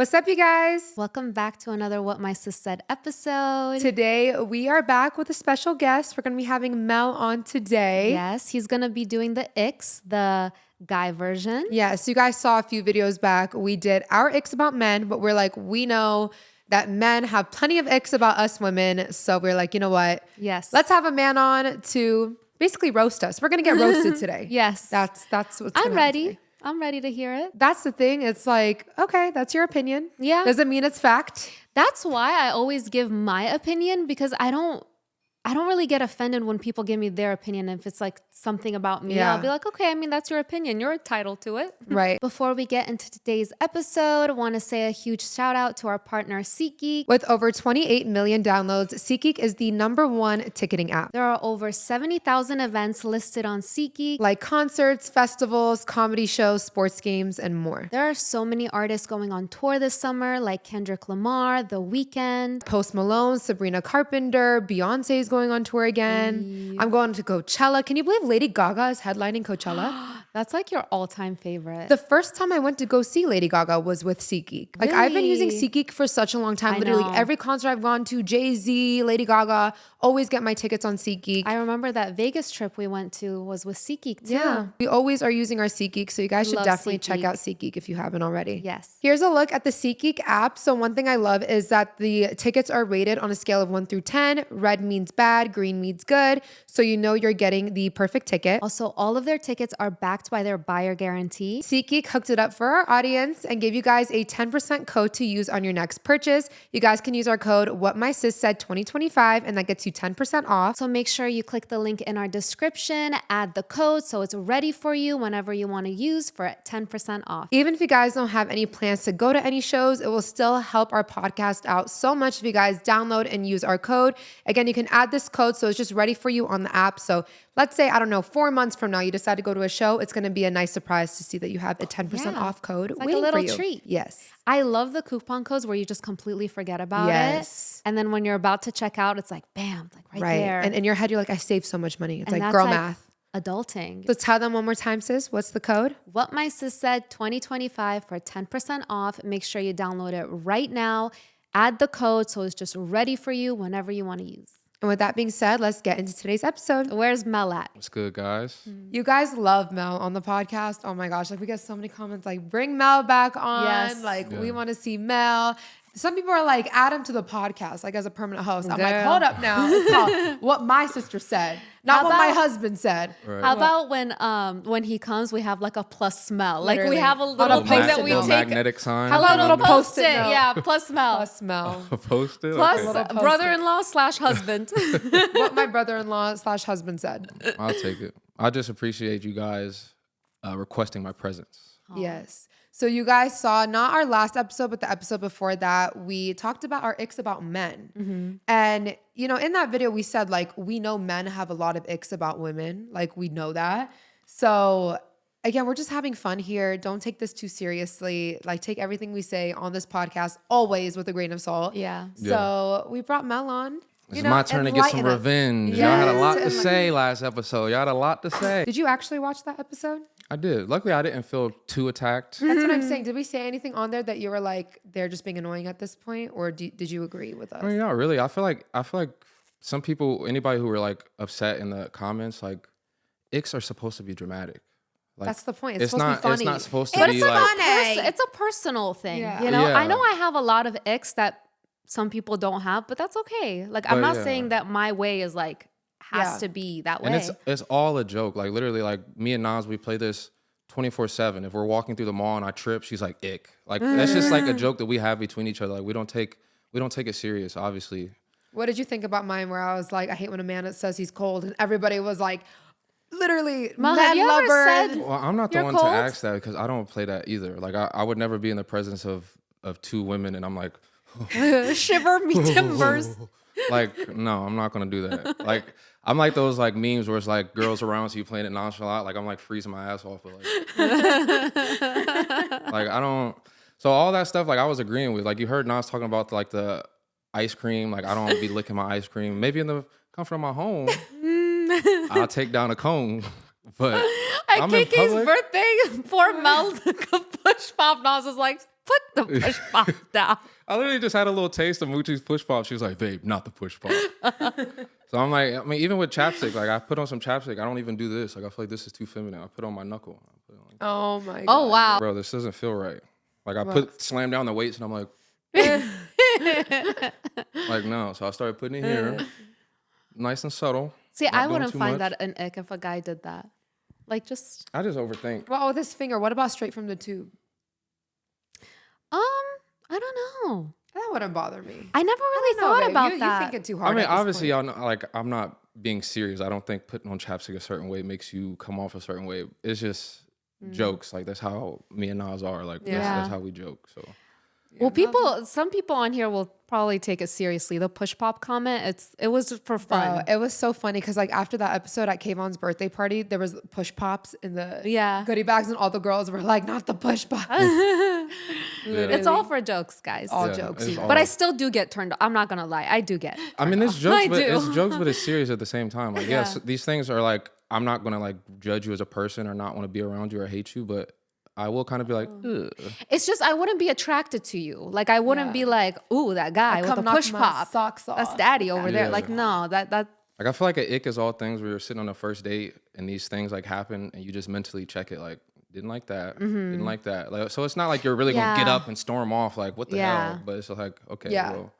What's up, you guys? Welcome back to another What My Sis Said episode. Today, we are back with a special guest. We're going to be having Mel on today. Yes, he's going to be doing the Icks, the guy version. Yes, you guys saw a few videos back. We did our Icks about men, but we're like, we know that men have plenty of Icks about us women. So we're like, you know what? Yes. Let's have a man on to basically roast us. We're going to get roasted today. Yes. That's what's I'm ready. I'm ready to hear it. That's the thing. It's like, okay, that's your opinion. Yeah. Doesn't mean it's fact. That's why I always give my opinion, because I don't really get offended when people give me their opinion. If it's like something about me, Yeah. I'll be like, okay, I mean, that's your opinion. You're entitled to it. Right. Before we get into today's episode, I want to say a huge shout out to our partner, SeatGeek. With over 28 million downloads, SeatGeek is the #1 ticketing app. There are over 70,000 events listed on SeatGeek. Like concerts, festivals, comedy shows, sports games, and more. There are so many artists going on tour this summer, like Kendrick Lamar, The Weeknd, Post Malone, Sabrina Carpenter, Beyonce's going on tour again. I'm going to Coachella. Can you believe Lady Gaga is headlining Coachella? That's like your all-time favorite. The first time I went to go see Lady Gaga was with SeatGeek. Like I've been using Really? SeatGeek for such a long time. I Literally know. every concert I've gone to, Jay-Z, Lady Gaga, always get my tickets on SeatGeek. I remember that Vegas trip we went to was with SeatGeek too. Yeah, we always are using our SeatGeek, so you guys should Love definitely check SeatGeek. out SeatGeek if you haven't already. Yes. Here's a look at the SeatGeek app. So one thing I love is that the tickets are rated on a scale of 1 through 10. Red means bad, green means good. So you know you're getting the perfect ticket. Also, all of their tickets are backed by their buyer guarantee. SeatGeek hooked it up for our audience and gave you guys a 10% code to use on your next purchase. You guys can use our code WhatMySisSaid2025 and that gets you 10% off. So make sure you click the link in our description, add the code so it's ready for you whenever you want to use for 10% off. Even if you guys don't have any plans to go to any shows, it will still help our podcast out so much if you guys download and use our code. Again, you can add this code so it's just ready for you on the app. So let's say, I don't know, 4 months from now, you decide to go to a show. It's going to be a nice surprise to see that you have a 10% Yeah. off code It's like a waiting little for you. treat. Yes. I love the coupon codes where you just completely forget about Yes. it. And then when you're about to check out, it's like, bam, it's like right there. And in your head, you're like, I saved so much money. It's And like that's girl like math. adulting. So tell them one more time, sis. What's the code? What My Sis Said 2025 for 10% off. Make sure you download it right now. Add the code so it's just ready for you whenever you want to use. And with that being said, let's get into today's episode. Where's Mel at? What's good, guys? You guys love Mel on the podcast. Oh my gosh. Like we get so many comments like, bring Mel back on. Yes. Like we Yeah. want to see Mel. Some people are like, add him to the podcast, like as a permanent host. I'm like, Girl. hold up now. It's called What My Sister Said, not How what my about- husband said. Right. How about when he comes, we have like a plus smell. Like Literally. we have a On a little thing that post-it we note. take. magnetic sign. How about a little Post-it. post-it note? Yeah, plus smell. Plus Mel. Post it? Plus Little post-it. brother-in-law / husband. What my brother-in-law / husband said. I'll take it. I just appreciate you guys requesting my presence. Yes. So you guys saw not our last episode, but the episode before that, we talked about our icks about men. And, you know, in that video, we said, like, we know men have a lot of icks about women. Like, we know that. So, again, we're just having fun here. Don't take this too seriously. Like, take everything we say on this podcast always with a grain of salt. Yeah. So, we brought Mel on. It's my turn to get some enlighten us. revenge. Y'all had a lot to Yes. say last episode. Y'all had a lot to say. Did you actually watch that episode? I did. Luckily, I didn't feel too attacked. That's what I'm saying. Did we say anything on there that you were like, they're just being annoying at this point? Or did you agree with us? I mean, not really. I feel like some people, anybody who were like upset in the comments, like icks are supposed to be dramatic. Like, That's the point. It's it's supposed not. to be funny. It's not supposed to But be it's like. funny. It's a personal thing. Yeah. You know, Yeah. I know I have a lot of icks that some people don't have, but that's okay. Like I'm But not yeah. saying that my way is like has Yeah. to be that way. And it's all a joke. Like literally, like me and Naz, we play this 24/7. If we're walking through the mall and I trip, she's like, ick. Like that's just like a joke that we have between each other. Like we don't take it serious, obviously. What did you think about mine where I was like, I hate when a man says he's cold and everybody was like, literally, Mel, men have you ever lover. said- Well, I'm not the You're one cold? to ask that because I don't play that either. Like I would never be in the presence of two women and I'm like, Shiver me timbers. like no, I'm not gonna do that. Like I'm like those like memes where it's like girls around so you playing it nonchalant. Like I'm like freezing my ass off. But like I don't. So all that stuff like I was agreeing with. Like you heard Nas talking about like the ice cream. Like I don't be licking my ice cream. Maybe in the comfort of my home, I'll take down a cone. But At I'm in Kiki's public. birthday, poor Mel took a push pop. Nas was like, put the push pop down. I literally just had a little taste of Moochie's push pop. She was like, babe, not the push pop. So I'm like, I mean, even with chapstick, like I put on some chapstick. I don't even do this. Like I feel like this is too feminine. I put on my knuckle. I put it on, Oh my god. Oh, wow. bro, this doesn't feel right. Like I slam down the weights and I'm like, like no. So I started putting it here, nice and subtle. See, not I doing wouldn't too find much. that an ick if a guy did that. Like just I just overthink. Well, with his finger, what about straight from the tube? I don't know. That wouldn't bother me. I never really No, thought babe, about you that. think it too hard. I mean, at this obviously, point. y'all know, like I'm not being serious. I don't think putting on chapstick a certain way makes you come off a certain way. It's just jokes. Like that's how me and Nas are. Like that's how we joke. So. Well, some people on here will probably take it seriously. The push pop comment, it was for fun. Bro, it was so funny because like after that episode at Kayvon's birthday party, there was push pops in the goodie bags, and all the girls were like, "Not the push pop." It's all for jokes, guys. All jokes. it's But I still do get turned. I'm not gonna lie, I do get. I mean, it's jokes, but do. it's jokes, but it's serious at the same time. Like, yes, these things are like, I'm not gonna like judge you as a person or not want to be around you or hate you, but I will kind of be like, ugh. It's just I wouldn't be attracted to you. Like I wouldn't be like, ooh, that guy with the push pop. Socks off. That's daddy over there. Yeah. Like no, that Like I feel like an ick is all things where you're sitting on a first date and these things like happen and you just mentally check it like, didn't like that, didn't like that. Like, so it's not like you're really gonna get up and storm off like, what the hell? But it's like, okay, well.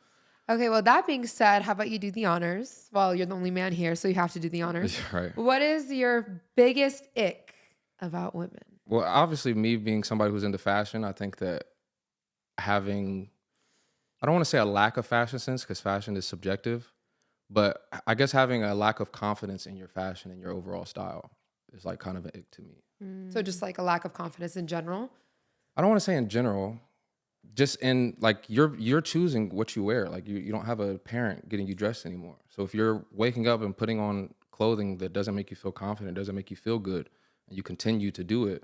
Okay, well, that being said, how about you do the honors? Well, you're the only man here, so you have to do the honors. Right. What is your biggest ick about women? Well, obviously, me being somebody who's into fashion, I think that having, I don't want to say a lack of fashion sense because fashion is subjective, but I guess having a lack of confidence in your fashion and your overall style is like kind of an ick to me. So just like a lack of confidence in general? I don't want to say in general, just in like you're choosing what you wear. Like you don't have a parent getting you dressed anymore. So if you're waking up and putting on clothing that doesn't make you feel confident, doesn't make you feel good, and you continue to do it,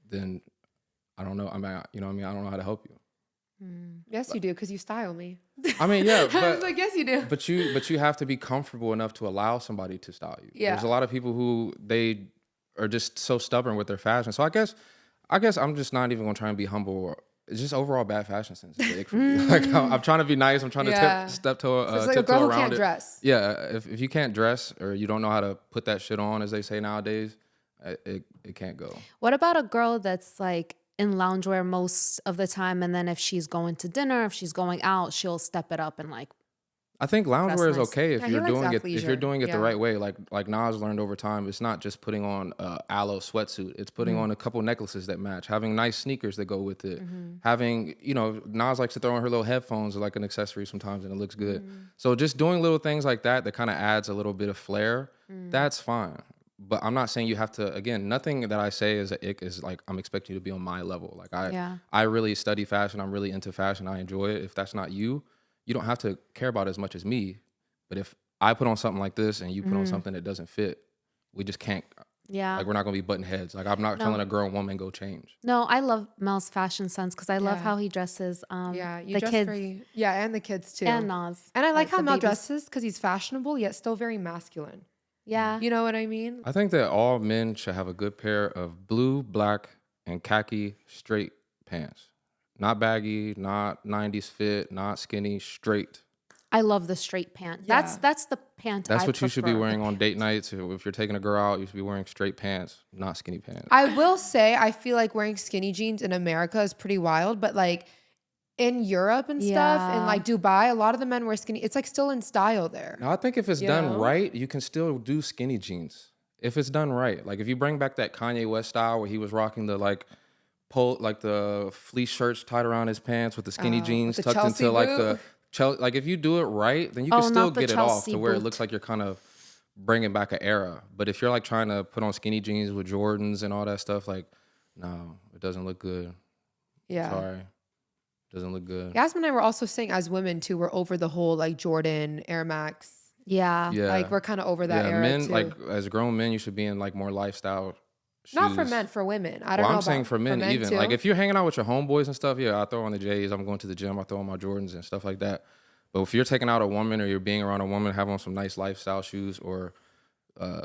then I don't know. I mean, you know what I mean? I don't know how to help you. Yes, you do, because you style me. I mean, yeah, I was but, like, yes, you do. but you have to be comfortable enough to allow somebody to style you. Yeah. There's a lot of people who they are just so stubborn with their fashion. So I guess I'm just not even gonna try and be humble. It's just overall bad fashion sense. It's big for me. Like I'm trying to be nice. I'm trying to step So it's like a girl who can't dress. Yeah, if you can't dress or you don't know how to put that shit on, as they say nowadays, it can't go. What about a girl that's like in loungewear most of the time, and then if she's going to dinner, if she's going out, she'll step it up and like. I think loungewear is nice. okay if Yeah, he you're likes doing it. If athleisure. you're doing it Yeah. the right way, like Nas learned over time, it's not just putting on a aloe sweatsuit. It's putting on a couple necklaces that match, having nice sneakers that go with it, having Nas likes to throw on her little headphones like an accessory sometimes, and it looks good. So just doing little things like that kind of adds a little bit of flair. That's fine. But I'm not saying you have to. Again, nothing that I say is an ick is like I'm expecting you to be on my level. Like I really study fashion. I'm really into fashion. I enjoy it. If that's not you, you don't have to care about it as much as me. But if I put on something like this and you put on something that doesn't fit, we just can't. Yeah. Like we're not gonna be butting heads. Like I'm not telling a girl or woman go change. No, I love Mel's fashion sense because I love how he dresses. You the dress kids very, and the kids too. and Nas. And I like how the Mel babies. dresses because he's fashionable yet still very masculine. Yeah. You know what I mean? I think that all men should have a good pair of blue, black, and khaki straight pants. Not baggy, not 90s fit, not skinny, straight. I love the straight pant. Yeah. That's the pant. That's I what you should be prefer. wearing on date nights. If you're taking a girl out, you should be wearing straight pants, not skinny pants. I will say I feel like wearing skinny jeans in America is pretty wild, but like in Europe and stuff, and like Dubai, a lot of the men wear skinny. It's like still in style there. Now, I think if it's done know? right, you can still do skinny jeans. If it's done right. Like if you bring back that Kanye West style where he was rocking the the fleece shirts tied around his pants with the skinny jeans the tucked Chelsea into like boot. like if you do it right, then you can Oh, still not the get it off Chelsea to where it boot. looks like you're kind of bringing back an era. But if you're like trying to put on skinny jeans with Jordans and all that stuff, like, no, it doesn't look good. Yeah. Sorry. Doesn't look good. Yasmin and I were also saying as women too, we're over the whole like Jordan, Air Max. Yeah. Yeah. Like we're kind of over that era men, too. like as grown men, you should be in like more lifestyle shoes. Not for men, for women. I don't Well, know. I'm saying about, for men even. too. Like if you're hanging out with your homeboys and stuff, yeah, I throw on the J's. I'm going to the gym. I throw on my Jordans and stuff like that. But if you're taking out a woman or you're being around a woman, have on some nice lifestyle shoes or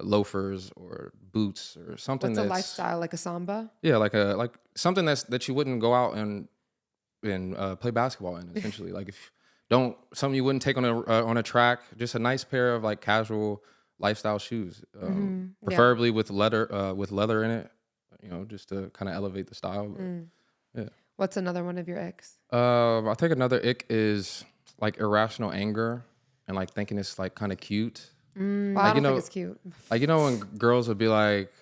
loafers or boots or something What's a that's lifestyle, like a samba? yeah, like something that you wouldn't go out and play basketball in, essentially. Like if don't something you wouldn't take on a track, just a nice pair of like casual lifestyle shoes, preferably with leather in it, you know, just to kind of elevate the style. But, yeah. What's another one of your icks? I think another ick is like irrational anger and like thinking it's like kind of cute. Well, I don't think it's cute. Like, you know, when girls would be like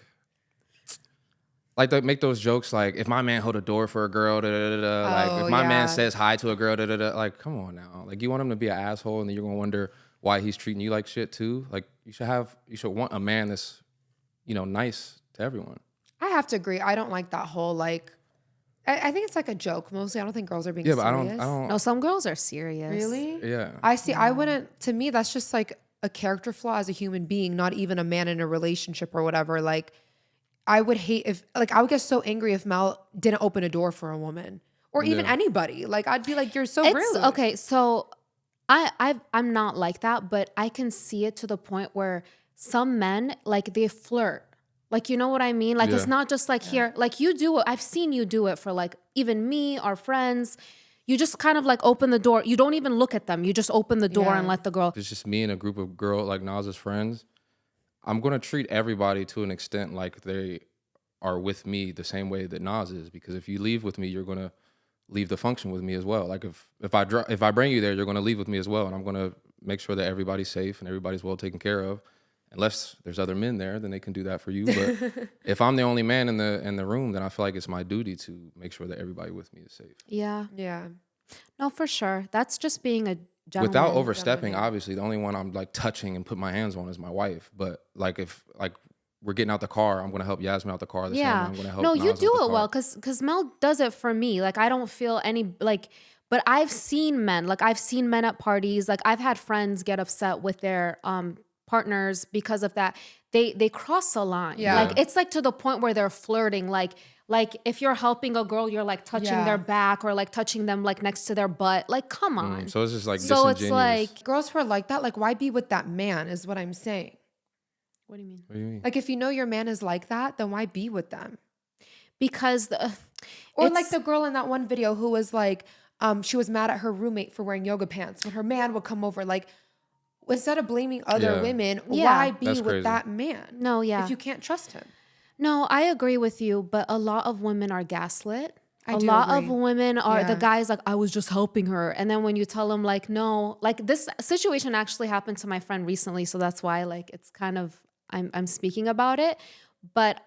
they make those jokes like, if my man hold a door for a girl, like if my man says hi to a girl, like, come on now. Like, you want him to be an asshole and then you're gonna wonder why he's treating you like shit too. Like, you should want a man that's, you know, nice to everyone. I have to agree. I don't like that whole like. I think it's like a joke mostly. I don't think girls are being Yeah, serious. but I don't. No, some girls are serious. Really? Yeah. I see. I wouldn't. To me, that's just like a character flaw as a human being, not even a man in a relationship or whatever. Like, I would hate if, like, I would get so angry if Mel didn't open a door for a woman or even anybody. Like, I'd be like, you're so rude. Okay, so I'm not like that, but I can see it to the point where some men, like, they flirt. Like, you know what I mean? Like, it's not just like here, like you do it. I've seen you do it for like even me, our friends. You just kind of like open the door. You don't even look at them. You just open the door and let the girl. It's just me and a group of like NAZ'S friends. I'm going to treat everybody to an extent like they are with me the same way that Nas is. Because if you leave with me, you're going to leave the function with me as well. Like if I bring you there, you're going to leave with me as well. And I'm going to make sure that everybody's safe and everybody's well taken care of. Unless there's other men there, then they can do that for you. But if I'm the only man in the room, then I feel like it's my duty to make sure that everybody with me is safe. Yeah. Yeah. No, for sure. That's just being a gentleman. Without overstepping, obviously, the only one I'm like touching and put my hands on is my wife. But like if like we're getting out the car, I'm gonna help Yasmin out the car. The same way I'm gonna help. No, Nas you out do the it car. well because Mel does it for me. Like, I don't feel any like. But I've seen men at parties. Like, I've had friends get upset with their partners because of that. They cross a line. Yeah. Like, it's like to the point where they're flirting. Like if you're helping a girl, you're like touching their back or like touching them like next to their butt. Like, come on. So it's just like So disingenuous. it's like, Girls who are like that, like, why be with that man is what I'm saying. what do you mean? What do you mean? Like, if you know your man is like that, then why be with them? Because Or like the girl in that one video who was like, she was mad at her roommate for wearing yoga pants when her man would come over. Like, instead of blaming other women, why be That's with crazy. that man? No, If you can't trust him. No, I agree with you, but a lot of women are gaslit. I A do lot agree. of women are, the Yeah. guy's like, I was just helping her. And then when you tell them like, no, like this situation actually happened to my friend recently. So that's why like, it's kind of, I'm speaking about it. But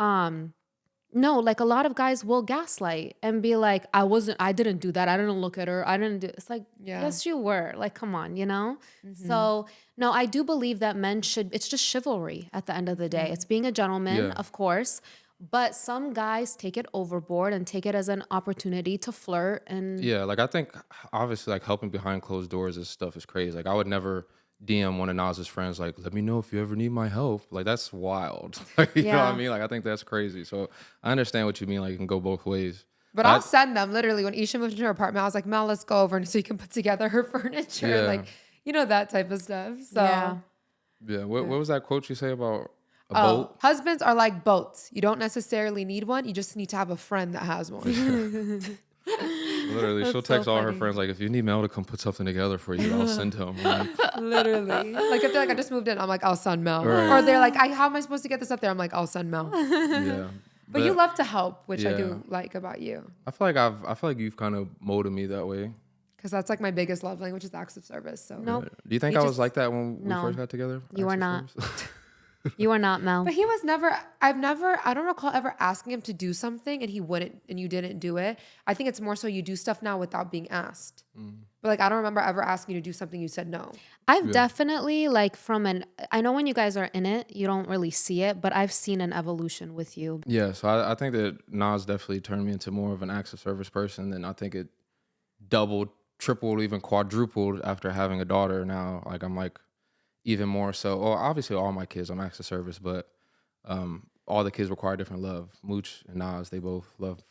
no, like a lot of guys will gaslight and be like, I didn't do that. I didn't look at her. I didn't do, it's like, yes, you were. Like, come on, you know? So no, I do believe that men should, it's just chivalry at the end of the day. It's being a gentleman, of course. But some guys take it overboard and take it as an opportunity to flirt and Like I think obviously like helping behind closed doors and stuff is crazy. Like I would never DM one of Nas's friends like, let me know if you ever need my help. Like that's wild. Like, you know what I mean? Like I think that's crazy. So I understand what you mean. Like it can go both ways. But I'll send them literally when Isha moved into her apartment. I was like, Mel, let's go over so you can put together her furniture. Like, you know, that type of stuff. So What was that quote you say about a boat? Husbands are like boats. You don't necessarily need one. You just need to have a friend that has one. Literally, she'll text all her friends like, if you need Mel to come put something together for you, I'll send him. Literally. Like if they're like, I just moved in, I'm like, I'll send Mel. Right. Or they're like, how am I supposed to get this up there? I'm like, I'll send Mel. Yeah. But you love to help, which I do like about you. I feel like you've kind of molded me that way. Because that's like my biggest love language is acts of service. So Nope. Do you think I was like that when we first got together? You are not. You are not, Mel. But he was never, I don't recall ever asking him to do something and he wouldn't, and you didn't do it. I think it's more so you do stuff now without being asked. But like, I don't remember ever asking you to do something you said no. I've definitely like I know when you guys are in it, you don't really see it, but I've seen an evolution with you. Yeah, so I think that Nas definitely turned me into more of an acts of service person, and I think it doubled, tripled, even quadrupled after having a daughter. Now, like I'm like even more so. Well, obviously all my kids, I'm acts of service, but all the kids require different love. Mooch and Nas, they both love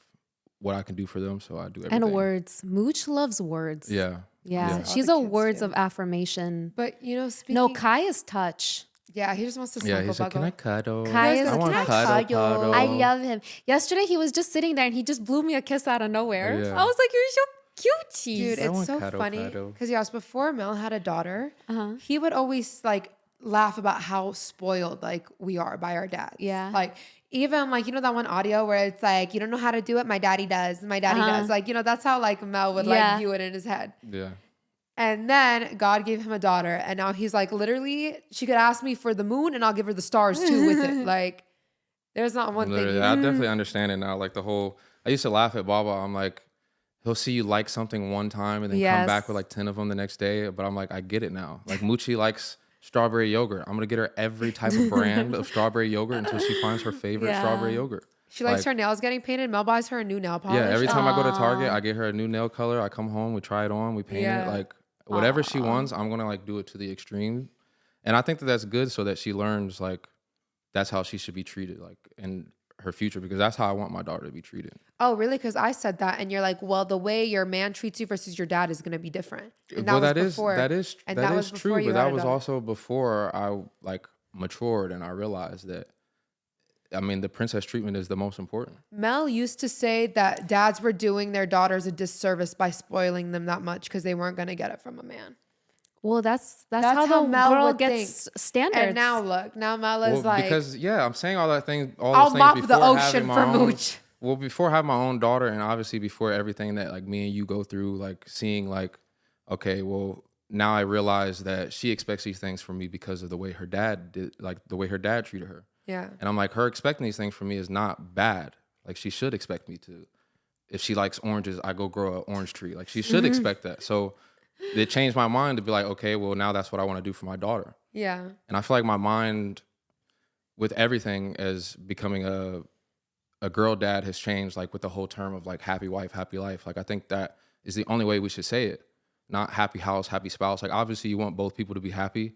what I can do for them, so I do everything. And words. Mooch loves words. Yeah. Yeah. She's All a the kids words do. of affirmation. But you know, speaking. No, Kai is touch. Yeah, he just wants to Yeah, snuggle he said, can I cuddle? Kai is I want can I cuddle. I love him. Yesterday he was just sitting there and he just blew me a kiss out of nowhere. Yeah. I was like, you're so cuties. Dude, I it's want so cuddle, funny cuddle. because yes, before Mel had a daughter, Uh-huh. he would always like laugh about how spoiled like we are by our dads. Yeah. Like even like, you know, that one audio where it's like, you don't know how to do it. My daddy does. My daddy does. Like, you know, that's how like Mel would Yeah. like view it in his head. Yeah. And then God gave him a daughter. And now he's like, literally, she could ask me for the moon and I'll give her the stars too with it. Like, there's not one thing. Literally, I definitely understand it now. Like the whole, I used to laugh at Baba. I'm like, he'll see you like something one time and then come back with like 10 of them the next day. But I'm like, I get it now. Like Moochie likes strawberry yogurt. I'm gonna get her every type of brand of strawberry yogurt until she finds her favorite strawberry yogurt. She likes her nails getting painted. Mel buys her a new nail polish. Yeah, every time I go to Target, I get her a new nail color. I come home, we try it on, we paint it. Like whatever she wants, I'm gonna like do it to the extreme. And I think that that's good so that she learns like that's how she should be treated, like in her future, because that's how I want my daughter to be treated. Oh, really? Because I said that, and you're like, well, the way your man treats you versus your dad is going to be different. And Well, that is true, but that was also before I like matured and I realized that, I mean, the princess treatment is the most important. Mel used to say that dads were doing their daughters a disservice by spoiling them that much because they weren't going to get it from a man. Well, that's how the Mel girl would gets standards. And now look, now Mel is like, because I'm saying all that thing, all I'll those mop things the before ocean having for my own, Mooch. Well, before having my own daughter, and obviously before everything that like me and you go through, like seeing like, okay, well now I realize that she expects these things from me because of the way her dad did, like the way her dad treated her. Yeah. And I'm like, her expecting these things from me is not bad. Like she should expect me to. If she likes oranges, I go grow an orange tree. Like she should expect that. So it changed my mind to be like, okay, well now that's what I want to do for my daughter. Yeah. And I feel like my mind with everything as becoming a girl dad has changed, like with the whole term of like happy wife, happy life. Like I think that is the only way we should say it. Not happy house, happy spouse. Like obviously you want both people to be happy,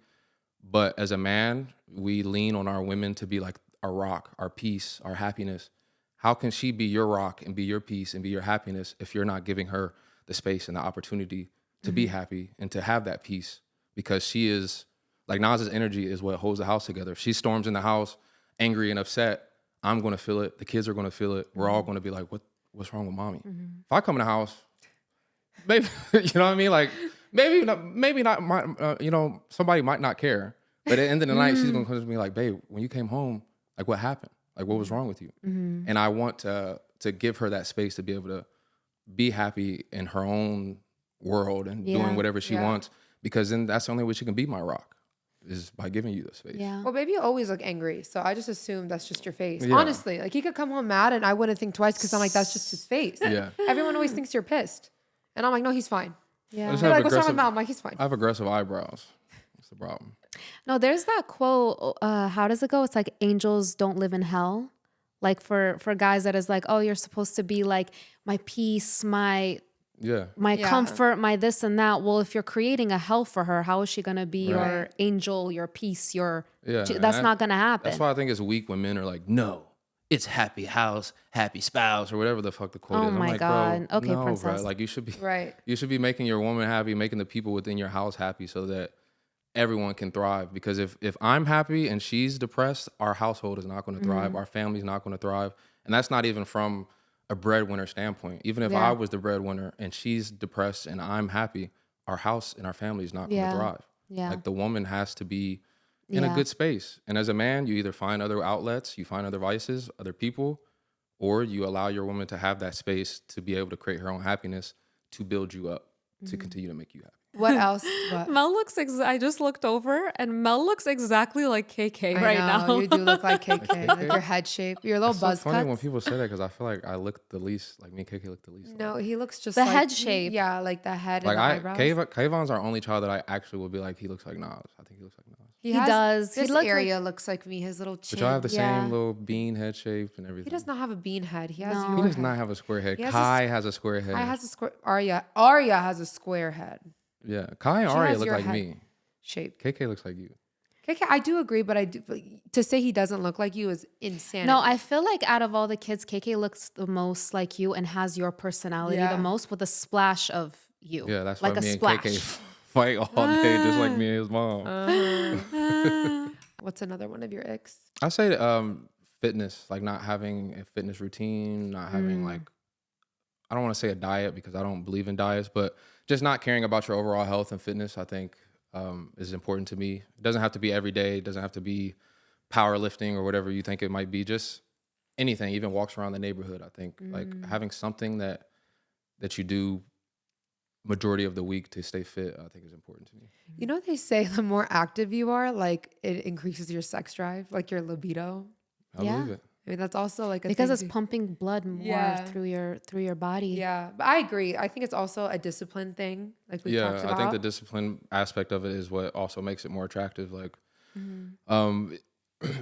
but as a man, we lean on our women to be like our rock, our peace, our happiness. How can she be your rock and be your peace and be your happiness if you're not giving her the space and the opportunity to be happy and to have that peace? Because she is, like NAZ'S energy is what holds the house together. If she storms in the house angry and upset, I'm going to feel it. The kids are going to feel it. We're all going to be like, what's wrong with mommy? If I come in the house, maybe, you know what I mean? Like maybe not, you know, somebody might not care. But at the end of the night, she's going to come to me like, babe, when you came home, like what happened? Like what was wrong with you? And I want to give her that space to be able to be happy in her own world and doing whatever she wants, because then that's the only way she can be my rock, is by giving you the space. Yeah. Well, baby, you always look angry. So I just assume that's just your face. Yeah. Honestly, like he could come home mad and I wouldn't think twice because I'm like, that's just his face. Yeah. Everyone always thinks you're pissed. And I'm like, no, he's fine. Yeah. just They're have like, what's wrong with aggressive- Mel? I'm like, he's fine. I have aggressive eyebrows. That's the problem. No, there's that quote. How does it go? It's like angels don't live in hell. Like for guys, that is like, oh, you're supposed to be like my peace, my comfort, my this and that. Well, if you're creating a hell for her, how is she gonna be your angel, your peace, your? That's not gonna happen. That's why I think it's weak when men are like, no, it's happy house, happy spouse, or whatever the fuck the quote is. Oh I'm my like, God. bro, Okay, no, princess. bro. Like you should be Right. You should be making your woman happy, making the people within your house happy, so that everyone can thrive. Because if I'm happy and she's depressed, our household is not going to thrive. Our family's not going to thrive. And that's not even from a breadwinner standpoint. Even if I was the breadwinner and she's depressed and I'm happy, our house and our family is not going to thrive. Yeah. Like the woman has to be in a good space. And as a man, you either find other outlets, you find other vices, other people, or you allow your woman to have that space to be able to create her own happiness, to build you up, to continue to make you happy. What else? What? Mel looks. I just looked over, and Mel looks exactly like KK I right know, now. you do look like KK, like your head shape, your little It's buzz so funny when cuts. people say that, because I feel like I look the least, like me and KK look the least. No, he looks just The like head shape. Yeah, like the head Like and the eyebrows. Kayvon's our only child that I actually would be like, he looks like Nas. I think he looks like Nas. He does. He This looks area looks like me. His little chin. But y'all have the Yeah. same little bean head shape and everything. He does not have a bean head. He has. No. your He does head. not have a square head. He has Kai has a square head. I has a square. Arya has a square head Yeah, Kai and She Arya has look your like head. me. shape. KK looks like you. KK, I do agree, but to say he doesn't look like you is insanity. No, I feel like out of all the kids, KK looks the most like you and has your personality Yeah. the most, with a splash of you. Yeah, that's like why a me splash. and KK fight all day, just like me and his mom. What's another one of your icks? I say fitness, like not having a fitness routine, not having like I don't want to say a diet because I don't believe in diets, but just not caring about your overall health and fitness, I think is important to me. It doesn't have to be every day. It doesn't have to be powerlifting or whatever you think it might be. Just anything, even walks around the neighborhood. I think like having something that you do majority of the week to stay fit, I think is important to me. You know, they say the more active you are, like it increases your sex drive, like your libido. I believe it. I mean, that's also like a because thing it's pumping blood more through your body. Yeah, but I agree. I think it's also a discipline thing, like we talked about. I think the discipline aspect of it is what also makes it more attractive. Like,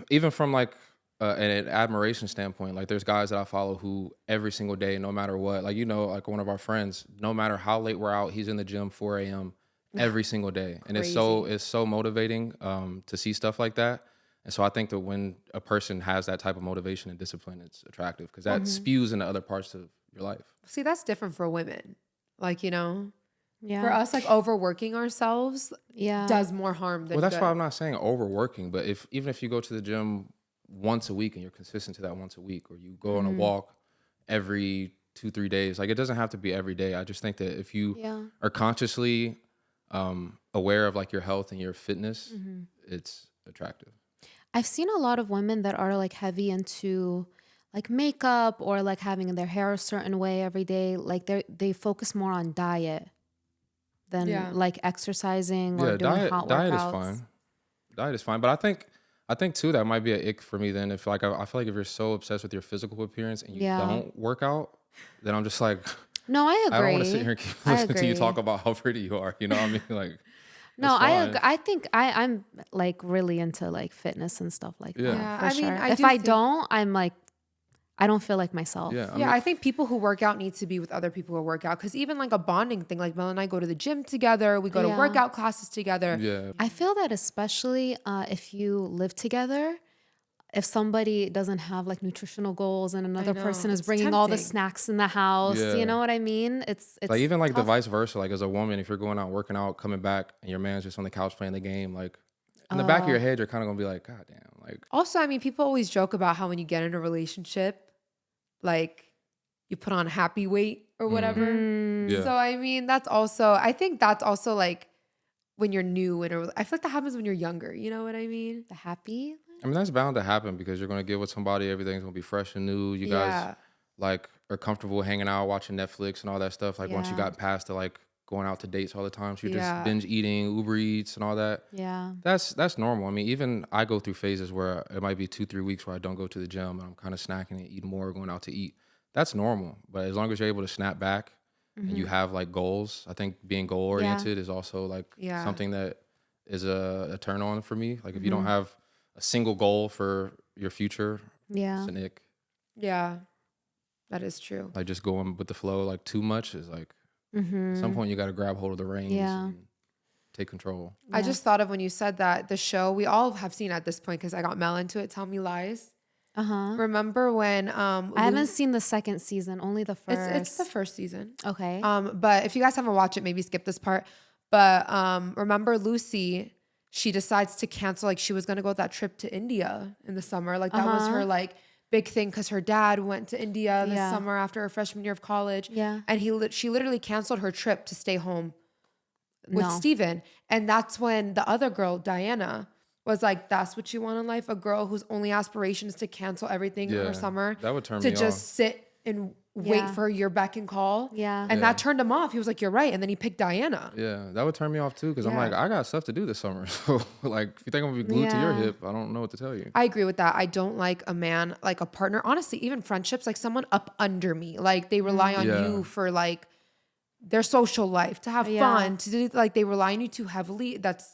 even from like an admiration standpoint, like there's guys that I follow who every single day, no matter what, like, you know, like one of our friends, no matter how late we're out, he's in the gym 4 a.m. every single day. And it's so motivating to see stuff like that. And so I think that when a person has that type of motivation and discipline, it's attractive because that spews into other parts of your life. See, that's different for women. Like, you know, Yeah. for us, like overworking ourselves does more harm than Well, that's good. why I'm not saying overworking, but even if you go to the gym once a week and you're consistent to that once a week, or you go on a walk every 2-3 days, like it doesn't have to be every day. I just think that if you are consciously aware of like your health and your fitness, it's attractive. I've seen a lot of women that are like heavy into like makeup or like having their hair a certain way every day. Like they focus more on diet than like exercising or doing hot workouts. Diet is fine. But I think too, that might be an ick for me then. If like, I feel like if you're so obsessed with your physical appearance and you don't work out, then I'm just like, no, I agree. I don't want to sit here and keep listening to you talk about how pretty you are. You know what I mean? Like, no, I think I'm like really into like fitness and stuff like that. Yeah, For I sure. mean, If I don't, I'm like, I don't feel like myself. Yeah, I think people who work out need to be with other people who work out, because even like a bonding thing, like Mel and I go to the gym together, we go to workout classes together. Yeah. I feel that especially if you live together, if somebody doesn't have like nutritional goals and another person is bringing all the snacks in the house, you know what I mean? It's like even like tough. the vice versa. Like as a woman, if you're going out working out, coming back, and your man's just on the couch playing the game, like in the back of your head, you're kind of gonna be like, God damn. Like Also, I mean, people always joke about how when you get in a relationship, like you put on happy weight or whatever. Yeah. So I mean, I think that's also like when you're new I feel like that happens when you're younger. You know what I mean? The happy. I mean, that's bound to happen because you're gonna get with somebody, everything's gonna be fresh and new. You guys like are comfortable hanging out, watching Netflix and all that stuff. Like once you got past the like going out to dates all the time, so you're just binge eating, Uber Eats and all that. Yeah. That's normal. I mean, even I go through phases where it might be 2-3 weeks where I don't go to the gym and I'm kind of snacking and eating more, going out to eat. That's normal. But as long as you're able to snap back and you have like goals, I think being goal oriented is also like something that is a turn on for me. Like if you don't have a single goal for your future, it's an ick. Yeah, that is true. Like just going with the flow, like too much is like, at some point you got to grab hold of the reins and take control. I just thought of when you said that, the show we all have seen at this point, because I got Mel into it, Tell Me Lies. Remember when I haven't seen the second season, only the first. It's the first season. Okay. But if you guys haven't watched it, maybe skip this part. But remember Lucy, she decides to cancel, like she was gonna go that trip to India in the summer. Like that was her like big thing, because her dad went to India this summer after her freshman year of college. Yeah. And she literally canceled her trip to stay home with Steven. And that's when the other girl, Diana, was like, that's what you want in life? A girl whose only aspiration is to cancel everything in her summer. That would turn to me just off. sit and wait for your beck and call. Yeah. And that turned him off. He was like, you're right. And then he picked Diana. Yeah, that would turn me off too, because I'm like, I got stuff to do this summer. So like, if you think I'm gonna be glued to your hip, I don't know what to tell you. I agree with that. I don't like a man, like a partner, honestly, even friendships, like someone up under me. Like they rely on you for like their social life, to have fun, to do, like they rely on you too heavily. That's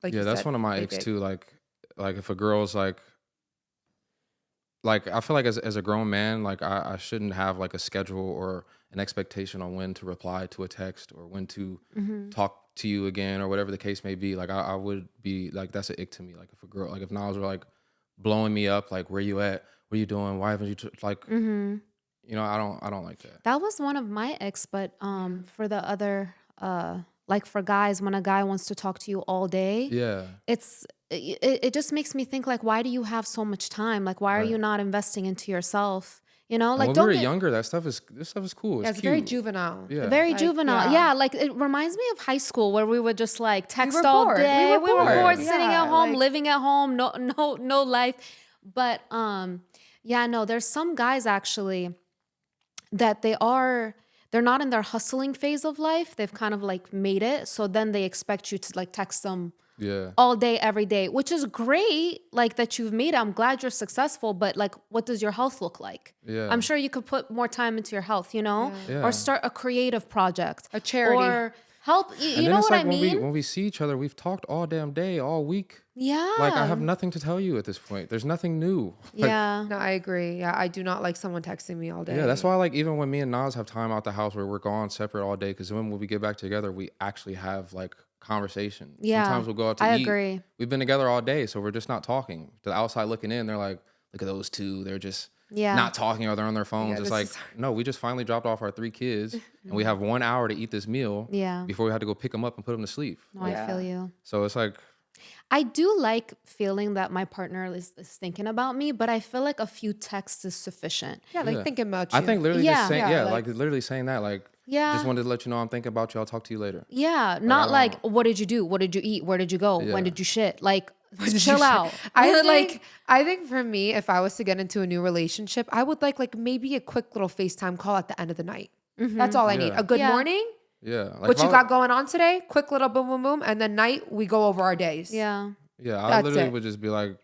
like, that's one of my icks too. Like if a girl's like I feel like as a grown man, like I shouldn't have like a schedule or an expectation on when to reply to a text or when to talk to you again or whatever the case may be. Like I would be like, that's an ick to me. Like if a girl, like if Nas were like blowing me up, like where you at? What are you doing? Why haven't you like, you know, I don't like that. That was one of my icks, but for the other, like for guys, when a guy wants to talk to you all day, it just makes me think like, why do you have so much time? Like, why are you not investing into yourself? You know, And like when don't we were get younger, this stuff is cool. Yeah, It's it's cute. very juvenile. Yeah. very Like, juvenile. yeah. Yeah. Like it reminds me of high school where we would just like text were all bored. day. We were bored. sitting Yeah, at home, like- living at home, no life. But yeah, no, there's some guys actually that they're not in their hustling phase of life. They've kind of like made it. So then they expect you to like text them Yeah. all day, every day, which is great. Like that you've made it. I'm glad you're successful, but like, what does your health look like? Yeah. I'm sure you could put more time into your health, you know, Yeah. or start a creative project, A charity. or help. And You then know it's what like I mean? when we see each other, we've talked all damn day, all week. Yeah. Like I have nothing to tell you at this point. There's nothing new. Like, Yeah. No, I agree. Yeah, I do not like someone texting me all day. Yeah, that's why like even when me and Naz have time out the house where we're gone separate all day, because when we get back together, we actually have like conversation. Yeah, Sometimes we'll go out to I eat. agree. We've been together all day, so we're just not talking. The outside looking in, they're like, look at those two. They're just Yeah. not talking or they're on their phones. Yeah, It's this like, is- no, we just finally dropped off our 3 kids and we have 1 hour to eat this meal Yeah. before we had to go pick them up and put them to sleep. No, Yeah. I feel you. So it's like, I do like feeling that my partner is thinking about me, but I feel like a few texts is sufficient. Yeah, like yeah. thinking about you. I think literally Yeah. just saying, Yeah, yeah, like- like literally saying that, like, Yeah. just wanted to let you know I'm thinking about you. I'll talk to you later. Yeah, not don't like what did you do? What did you eat? Where did you go? Yeah. When did you shit? Like chill out. I think for me, if I was to get into a new relationship, I would like maybe a quick little FaceTime call at the end of the night. That's all I need. Yeah. A good Yeah. morning. Yeah. Like What if you I- got going on today? Quick little boom, boom, boom, and then night we go over our days. Yeah. Yeah, I That's literally it. would just be like,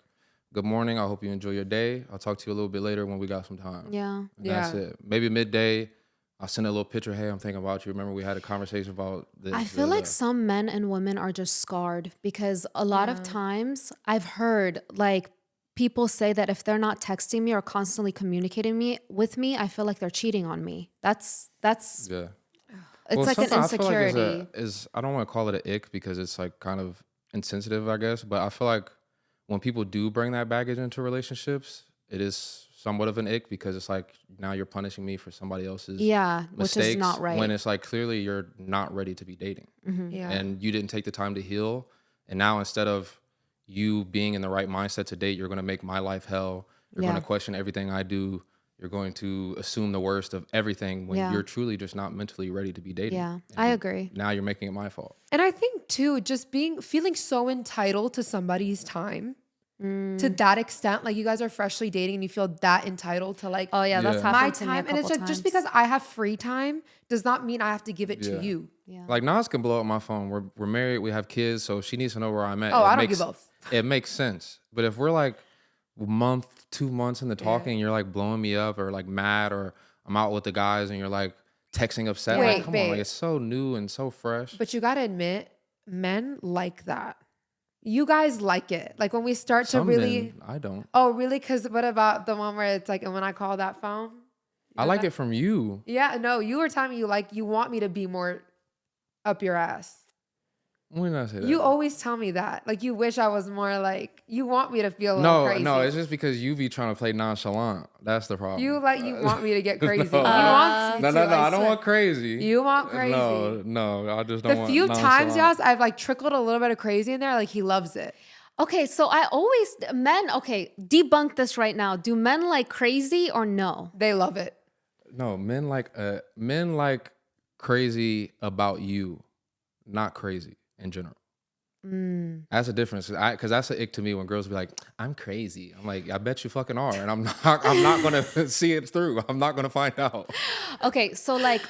good morning. I hope you enjoy your day. I'll talk to you a little bit later when we got some time. Yeah. And that's Yeah. it. Maybe midday, I'll send a little picture. Hey, I'm thinking about you. Remember we had a conversation about this. I feel da, da, like da." some men and women are just scarred because a lot of times I've heard like people say that if they're not texting me or constantly communicating with me, I feel like they're cheating on me. That's Yeah. it's Well, like an sometimes I feel like insecurity. I don't want to call it an ick because it's like kind of insensitive, I guess. But I feel like when people do bring that baggage into relationships, it is somewhat of an ick because it's like now you're punishing me for somebody else's Yeah, which mistakes is not right. when it's like clearly you're not ready to be dating Yeah. and you didn't take the time to heal. And now instead of you being in the right mindset to date, you're going to make my life hell. You're Yeah. going to question everything I do. You're going to assume the worst of everything when Yeah. you're truly just not mentally ready to be dating. Yeah, And I agree. Now you're making it my fault. And I think too, just feeling so entitled to somebody's time to that extent, like you guys are freshly dating and you feel that entitled to like Oh yeah, that's Yeah. happened my to me a time. And it's couple like just times. because I have free time does not mean I have to give it Yeah. to you. Yeah. Like Nas can blow up my phone. We're married. We have kids. So she needs to know where I'm at. Oh, It I don't makes- give both. It makes sense. But if we're like a month, 2 months into talking, and you're like blowing me up or like mad or I'm out with the guys and you're like texting upset. Wait, Like, come on, babe. like it's so new and so fresh. But you gotta admit, men like that. You guys like it. Like when we start to Some really men, I don't. Oh, really? Because what about the one where it's like, and when I call that phone? I like it from you. Yeah, no, you were telling me you want me to be more up your ass. When did I say that? You always tell me that. Like you wish I was more like, you want me to feel a little No, crazy. no, it's just because you be trying to play nonchalant. That's the problem. You want me to get crazy. No. He wants me No, to, no, no. I don't swear. want crazy. You want crazy. No, I just don't The want few times, nonchalant. Yas, I've like trickled a little bit of crazy in there, like he loves it. Okay, so okay, debunk this right now. Do men like crazy or no? They love it. No, men like crazy about you, not crazy in general. That's a difference, because that's an ick to me when girls be like, "I'm crazy." I'm like, I bet you fucking are, and I'm not gonna see it through. I'm not gonna find out. Okay, so like,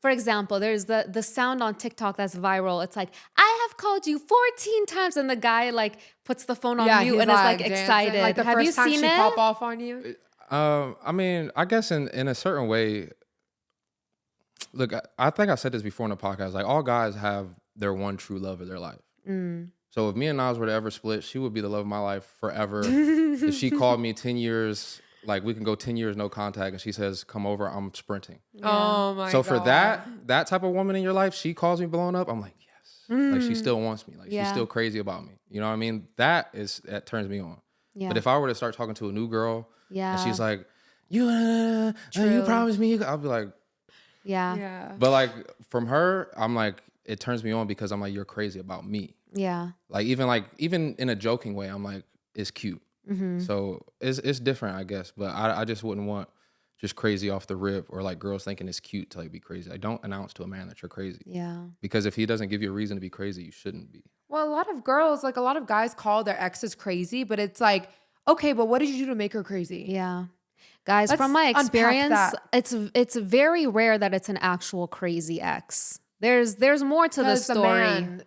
for example, there's the sound on TikTok that's viral. It's like, I have called you 14 times, and the guy like puts the phone on mute he's and is like dancing. excited. Like the Have first you time seen she it? pop off on you. I mean, I guess in a certain way. Look, I think I said this before in the podcast. Like, all guys have their one true love of their life. So if me and Nas were to ever split, she would be the love of my life forever. If she called me 10 years, like we can go 10 years no contact, and she says, "Come over," I'm sprinting. Oh my So god. for that type of woman in your life, she calls me blowing up, I'm like, yes. Like she still wants me. Like Yeah. she's still crazy about me. You know what I mean? That turns me on. Yeah. But if I were to start talking to a new girl Yeah. and she's like, you promised me, I'll be like, Yeah. Yeah. but like from her, I'm like, it turns me on because I'm like, you're crazy about me. Yeah. Like even in a joking way, I'm like, it's cute. So it's different, I guess. But I just wouldn't want just crazy off the rip, or like girls thinking it's cute to like be crazy. Like, don't announce to a man that you're crazy. Yeah. Because if he doesn't give you a reason to be crazy, you shouldn't be. Well, a lot of girls, like a lot of guys call their exes crazy, but it's like, okay, but what did you do to make her crazy? Yeah. Guys, Let's from my unpack experience, that. it's very rare that it's an actual crazy ex. There's more to the 'Cause the story. man-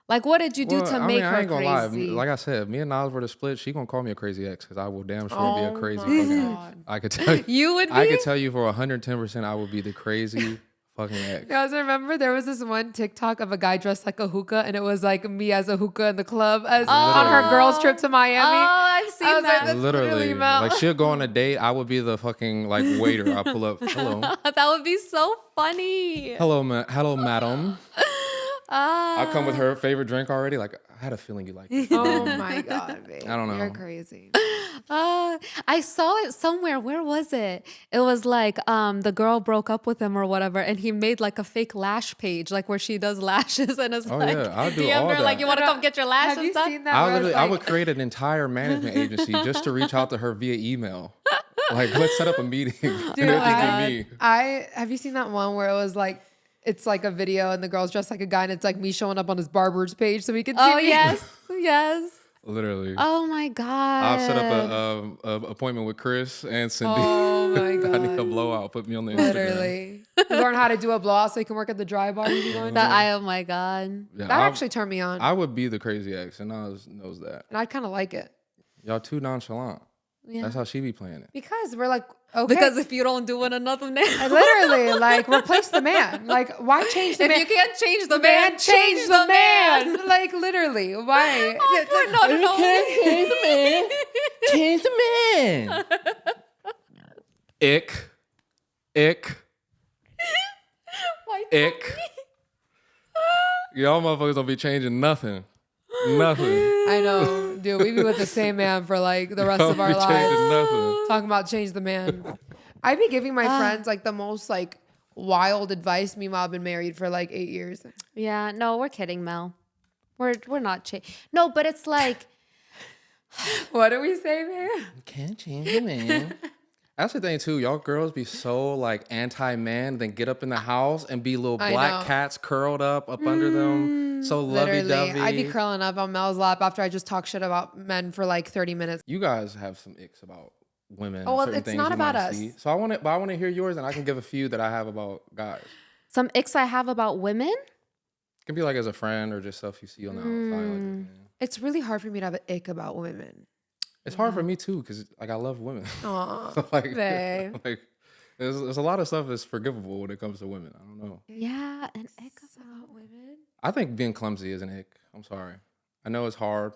Like, what did you do to make her I ain't gonna crazy? lie. Like I said, if me and Nas were to split, she gonna call me a crazy ex because I will damn sure be a Oh crazy my fucking God. ex. I could tell you. You would be? I could tell you for 110% I would be the crazy fucking ex. You guys remember there was this one TikTok of a guy dressed like a hookah, and it was like me as a hookah in the club as on her girls trip to Miami. Oh, I've seen I was like, that. that's Literally, Mel. like she'll go on a date. I would be the fucking like waiter. I pull up. Hello, That would be so funny. hello, hello, madam. Ah. I come with her favorite drink already. Like I had a feeling you liked it. Oh my God, babe. I don't know. You're crazy. I saw it somewhere. Where was it? It was like the girl broke up with him or whatever, and he made like a fake lash page, like where she does lashes, and it's Oh, like yeah, I'll do DM'd all her, like that. you want to come get your lashes Have you done? seen that? where it's I like- would create an entire management agency just to reach out to her via email. Like, let's set up a meeting. And Dude, it'll just be me. have you seen that one where it was like, it's like a video and the girl's dressed like a guy and it's like me showing up on his barber's page so he can see Oh me. yes, yes. Literally. Oh my God. I've set up a appointment with Chris and Cindy. Oh my I need a God. blowout. Put me on the Instagram. Literally. Learn how to do a blowout so you can work at the dry bar you going to. Oh my God. Yeah, That actually turned me on. I would be the crazy ex, and Nas knows that. And I kind of like it. Y'all too nonchalant. Yeah. That's how she be playing it. Because we're like, okay. Because if you don't do it, another man. Literally, like, replace the man. Like, why change the If man? you can't change the man, man, change the man. Like, literally, why? No. change the man. Change the man. Ick. Y'all motherfuckers don't be changing nothing. Nothing. I know, dude. We be with the same man for like the rest Don't of our be lives. changing nothing. Talking about change the man. I be giving my friends like the most like wild advice. Meanwhile, I've been married for like 8 years. Yeah, no, we're kidding, Mel. We're not No, but it's like What do we say, man? Can't change the man. That's the thing too. Y'all girls be so like anti-man, then get up in the house and be little I black know. cats curled up under them. So Literally, lovey-dovey. I'd be curling up on Mel's lap after I just talk shit about men for like 30 minutes. You guys have some icks about women. Oh, well, certain it's things not you about might us. see. So I want to hear yours, and I can give a few that I have about guys. some icks I have about women. It can be like as a friend or just stuff you see on the outside. Like, yeah. It's really hard for me to have an ick about women. It's hard for me too, because like I love women. Aw, like, babe. like there's a lot of stuff that's forgivable when it comes to women. I don't know. Yeah, an ick About women? I think being clumsy is an ick. I'm sorry. I know it's hard.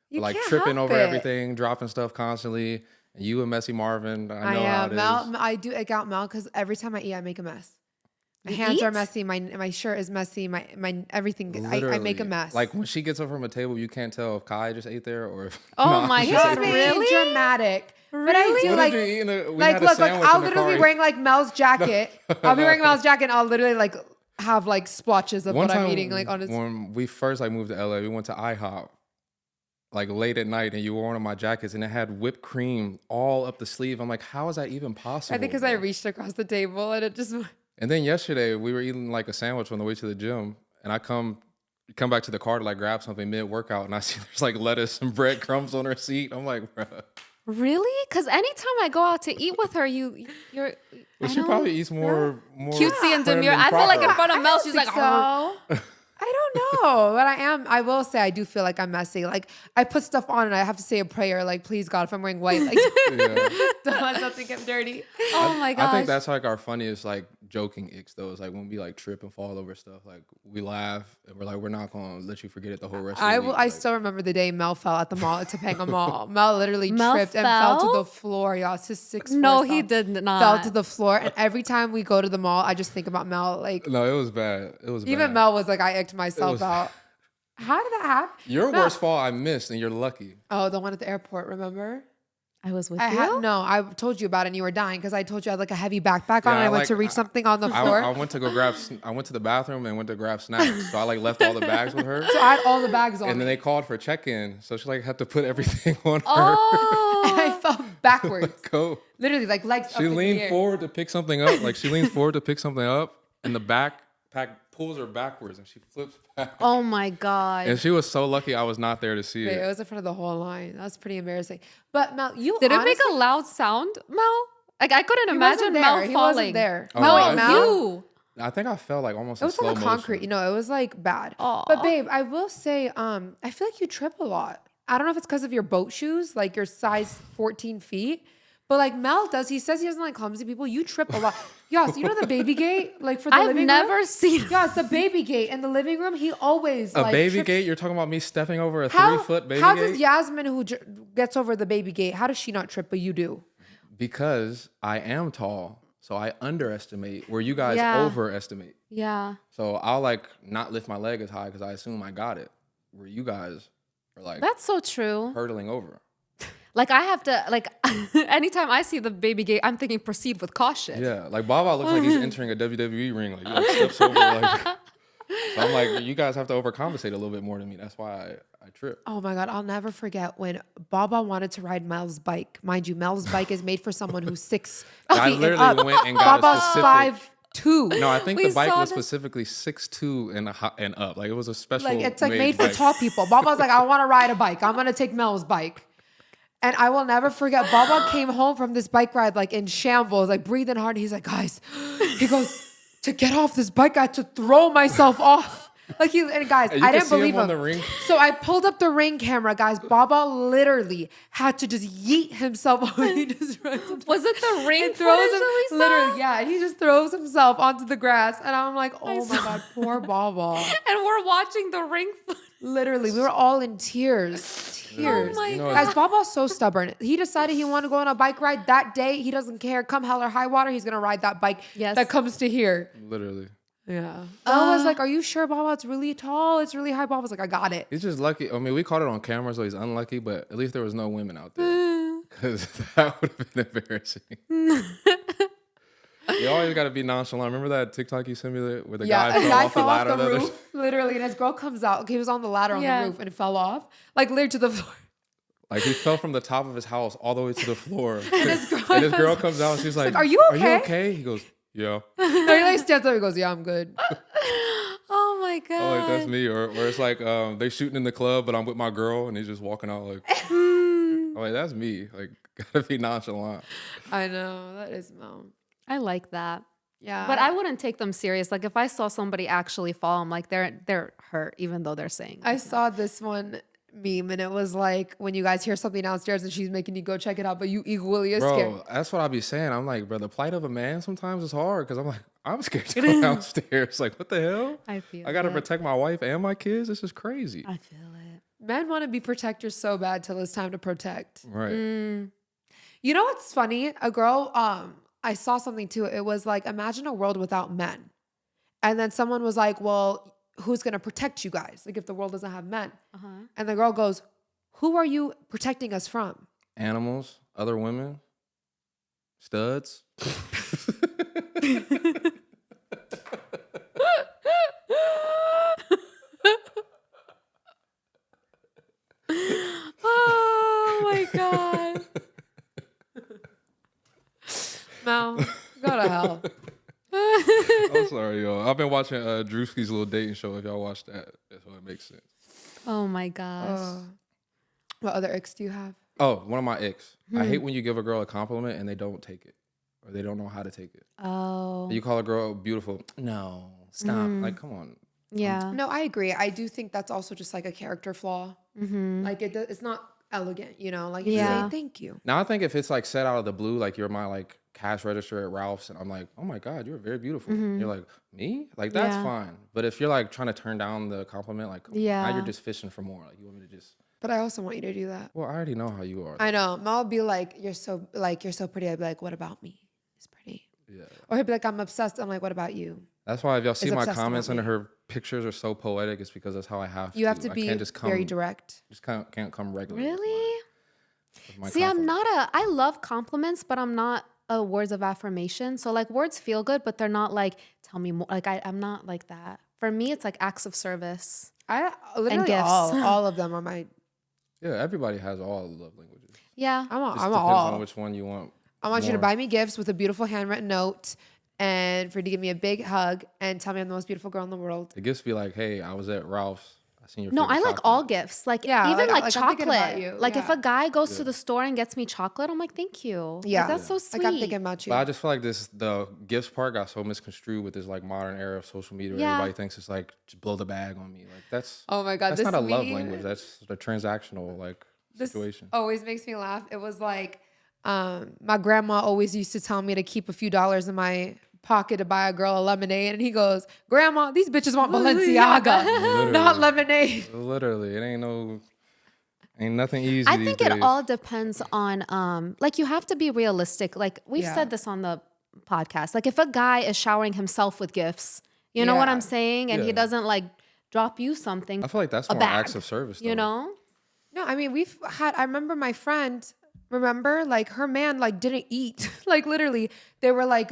You Like can't tripping help over it. everything, dropping stuff constantly. And you and Messy Marvin, I I know how am. it Mel, is. I do ick out Mel because every time I eat, I make a mess. My You hands are eat? messy. My shirt is messy. My everything. I make a Literally. mess. Like when she gets up from a table, you can't tell if Kai just ate there or if. Oh my she God, ate there. really? dramatic. But I Really? do What like. did you eat in the, we Like, had a look, like sandwich I'll in the literally car. be wearing like Mel's jacket. I'll be wearing Mel's jacket and I'll literally like have like splotches of One what I'm time eating like on his. when we first like moved to LA, we went to IHOP like late at night, and you wore one of my jackets, and it had whipped cream all up the sleeve. I'm like, how is that even possible? I think because I bro? reached across the table and it just. And then yesterday we were eating like a sandwich on the way to the gym, and I come back to the car to like grab something mid workout, and I see there's like lettuce and breadcrumbs on her seat. I'm like, bro. Really? Because anytime I go out to eat with her, you're Well, I she don't- probably eats more cutesy and prim demure. and I feel like in proper. front of I Mel, don't she's think like, so. "Arr." I don't know, but I am. I will say I do feel like I'm messy. Like I put stuff on and I have to say a prayer. Like, please God, if I'm wearing white, like Yeah. don't let something get dirty. Oh my gosh. I think that's like our funniest like joking icks though. Is like when we like trip and fall over stuff. Like we laugh and we're like, we're not gonna let you forget it the whole rest of the week. I Like, still remember the day Mel fell at the mall at Topanga Mall. Mel literally Mel tripped and fell to fell? the floor. Y'all, it's his 6'4" No, he self did not. Fell to the floor, and every time we go to the mall, I just think about Mel. Like No, it was bad. It was even bad. Mel was like, I icked myself was- out. How did that happen? Your Mel- worst fall I missed, and you're lucky. Oh, the one at the airport. Remember? I was with I you. had no. I told you about it, and you were dying because I told you I had like a heavy backpack on, Yeah, and I went like, to reach something on the floor. I went to go grab. I went to the bathroom and went to grab snacks. So I like left all the bags with her. so I had all the bags on. And then me. they called for check-in, so she like had to put everything on her. Oh. I felt backwards. Go. Literally, like legs up She in the leaned air. forward to pick something up. Like she leans forward to pick something up, and the backpack pulls her backwards, and she flips back. Oh my God. And she was so lucky I was not there to see Wait, it. it was in front of the whole line. That was pretty embarrassing. But Mel, you Did honestly, it make a loud sound, Mel? Like I couldn't he imagine wasn't there. Mel He falling. wasn't there. Oh, Mel, wow. Mel, You. I think I felt like almost it was in slow on the concrete. motion. You know, it was like bad. Aw. But babe, I will say, I feel like you trip a lot. I don't know if it's because of your boat shoes, like your size 14 feet. But like Mel does, he says he doesn't like clumsy people. You trip a lot. Yas, you know the baby gate, like for the I've living never room. seen. Yas, the baby gate in the living room. He always A like, baby trips. gate? You're talking about me stepping over a How 3-foot baby how gate? does Yasmin, who gets over the baby gate, how does she not trip, but you do? Because I am tall, so I underestimate where you guys Yeah. overestimate. Yeah. So I'll like not lift my leg as high because I assume I got it, where you guys are like That's so true. hurtling over. Like I have to like anytime I see the baby gate, I'm thinking proceed with caution. Yeah, like Baba looks like he's entering a WWE ring. Like he like steps over. Like, so I'm like, you guys have to overcompensate a little bit more than me. That's why I trip. Oh my God, I'll never forget when Baba wanted to ride Mel's bike. Mind you, Mel's bike is made for someone who's 6 I feet and literally up. went and got a Baba's specific. 5'2". No, I think We the bike saw was this. specifically 6'2" and up. Like it was a special. Like it's like made for bike. tall people. Baba's like, I want to ride a bike. I'm gonna take Mel's bike. And I will never forget, Baba came home from this bike ride like in shambles, like breathing hard. He's like, guys, he goes, to get off this bike, I had to throw myself off. Like and guys, And you I can didn't see believe him on him. the ring. So I pulled up the ring camera, guys. Baba literally had to just yeet himself. He just runs himself. Was it the ring And throws footage him, that we saw? literally, yeah. And he just throws himself onto the grass. And I'm like, oh my saw God, poor Baba. And we're watching the ring footage. Literally, we were all in tears. Tears. Oh my You know, Guys, Baba's so stubborn. He decided he wanted to go on a bike ride that day. He doesn't care. Come hell or high water, he's going to ride that bike Yes. that comes to here. Literally. Yeah. I was like, are you sure, Baba? It's really tall. It's really high. Baba's like, I got it. He's just lucky. I mean, we caught it on camera, so he's unlucky. But at least there was no women out there, because that would have been embarrassing. You always got to be nonchalant. Remember that TikTok you sent me where the Yeah, guy a fell guy off the fell off ladder? the the other- roof, literally, and his girl comes out. He was on the ladder on Yeah. the roof and fell off, like literally to the floor. Like he fell from the top of his house all the way to the floor. And his girl comes out and she's like, "Are you Are you okay?" okay? He goes, yeah. No, he like stands up. He goes, "Yeah, I'm good." Oh my God. Oh, like that's me. Or it's like they shooting in the club, but I'm with my girl, and he's just walking out like, Hmm. oh, like that's me. Like gotta be nonchalant. I know that is Mel. I like that. Yeah, But I wouldn't take them serious. Like if I saw somebody actually fall, I'm like they're hurt, even though they're saying. I saw this one meme and it was like when you guys hear something downstairs and she's making you go check it out, but you equally as scared. Bro, that's what I be saying. I'm like, bro, the plight of a man sometimes is hard because I'm like, I'm scared to go downstairs. Like, what the hell? I feel. I gotta it. protect my wife and my kids. This is crazy. I feel it. Men want to be protectors so bad till it's time to protect. Right. You know what's funny? A girl, I saw something too. It was like, imagine a world without men. And then someone was like, well, who's going to protect you guys? Like if the world doesn't have men. And the girl goes, who are you protecting us from? Animals, other women, studs. Oh my God. No, go to hell. I'm sorry, y'all. I've been watching Drewski's little dating show. If y'all watch that, so it makes sense. Oh my gosh. What other icks do you have? Oh, one of my icks. I hate when you give a girl a compliment and they don't take it, or they don't know how to take it. Oh. You call a girl beautiful. No, stop. Like, come on. Yeah. No, I agree. I do think that's also just like a character flaw. Like it's not elegant, you know? Like you Yeah. say thank you. Now I think if it's like said out of the blue, like you're my like cash register at Ralph's, and I'm like, oh my God, you're very beautiful. You're like, me? Like that's Yeah. fine. But if you're like trying to turn down the compliment, like now Yeah. you're just fishing for more. Like you want me to just. But I also want you to do that. Well, I already know how you are. I know. Mel will be like, you're so pretty. I'd be like, what about me? It's pretty. Yeah. Or he'd be like, I'm obsessed. I'm like, what about you? That's why if y'all see my obsessed comments about under me. her pictures are so poetic, it's because that's how I have to. You have to I be can't just come, very direct. Just can't come regularly. Really? with my See, I'm compliment. not I love compliments, but I'm not a words of affirmation. So like words feel good, but they're not like, tell me more. Like I'm not like that. For me, it's like acts of service. I literally gifts. all of them are my Yeah, everybody has all the love languages. Yeah. I'm Just I'm depends all. on which one you want. I want you to more. buy me gifts with a beautiful handwritten note, and for you to give me a big hug and tell me I'm the most beautiful girl in the world. The gifts be like, hey, I was at Ralph's. I seen your No, favorite I like chocolate. all gifts. Like Yeah, even like I'm thinking about chocolate. you. Like if Yeah. a guy goes to the store and gets me chocolate, I'm like, thank you. Yeah, Like, that's so sweet. Like I'm thinking about you. But I just feel like the gifts part got so misconstrued with this like modern era of social media where Yeah. everybody thinks it's like just blow the bag on me. Like that's Oh my God, that's this not a love meme- language. That's a transactional like This situation. always makes me laugh. It was like my grandma always used to tell me to keep a few dollars in my pocket to buy a girl a lemonade, and he goes, "Grandma, these bitches want Balenciaga, not lemonade." Literally, it ain't nothing easy. I these think days. it all depends on like you have to be realistic. Like we've Yeah. said this on the podcast. Like if a guy is showering himself with gifts, you know what Yeah. I'm saying? And he Yeah. doesn't like drop you something, I feel like that's a more bag, acts of service. you though. know? No, I mean I remember my friend. Remember, like her man like didn't eat. Like literally, they were like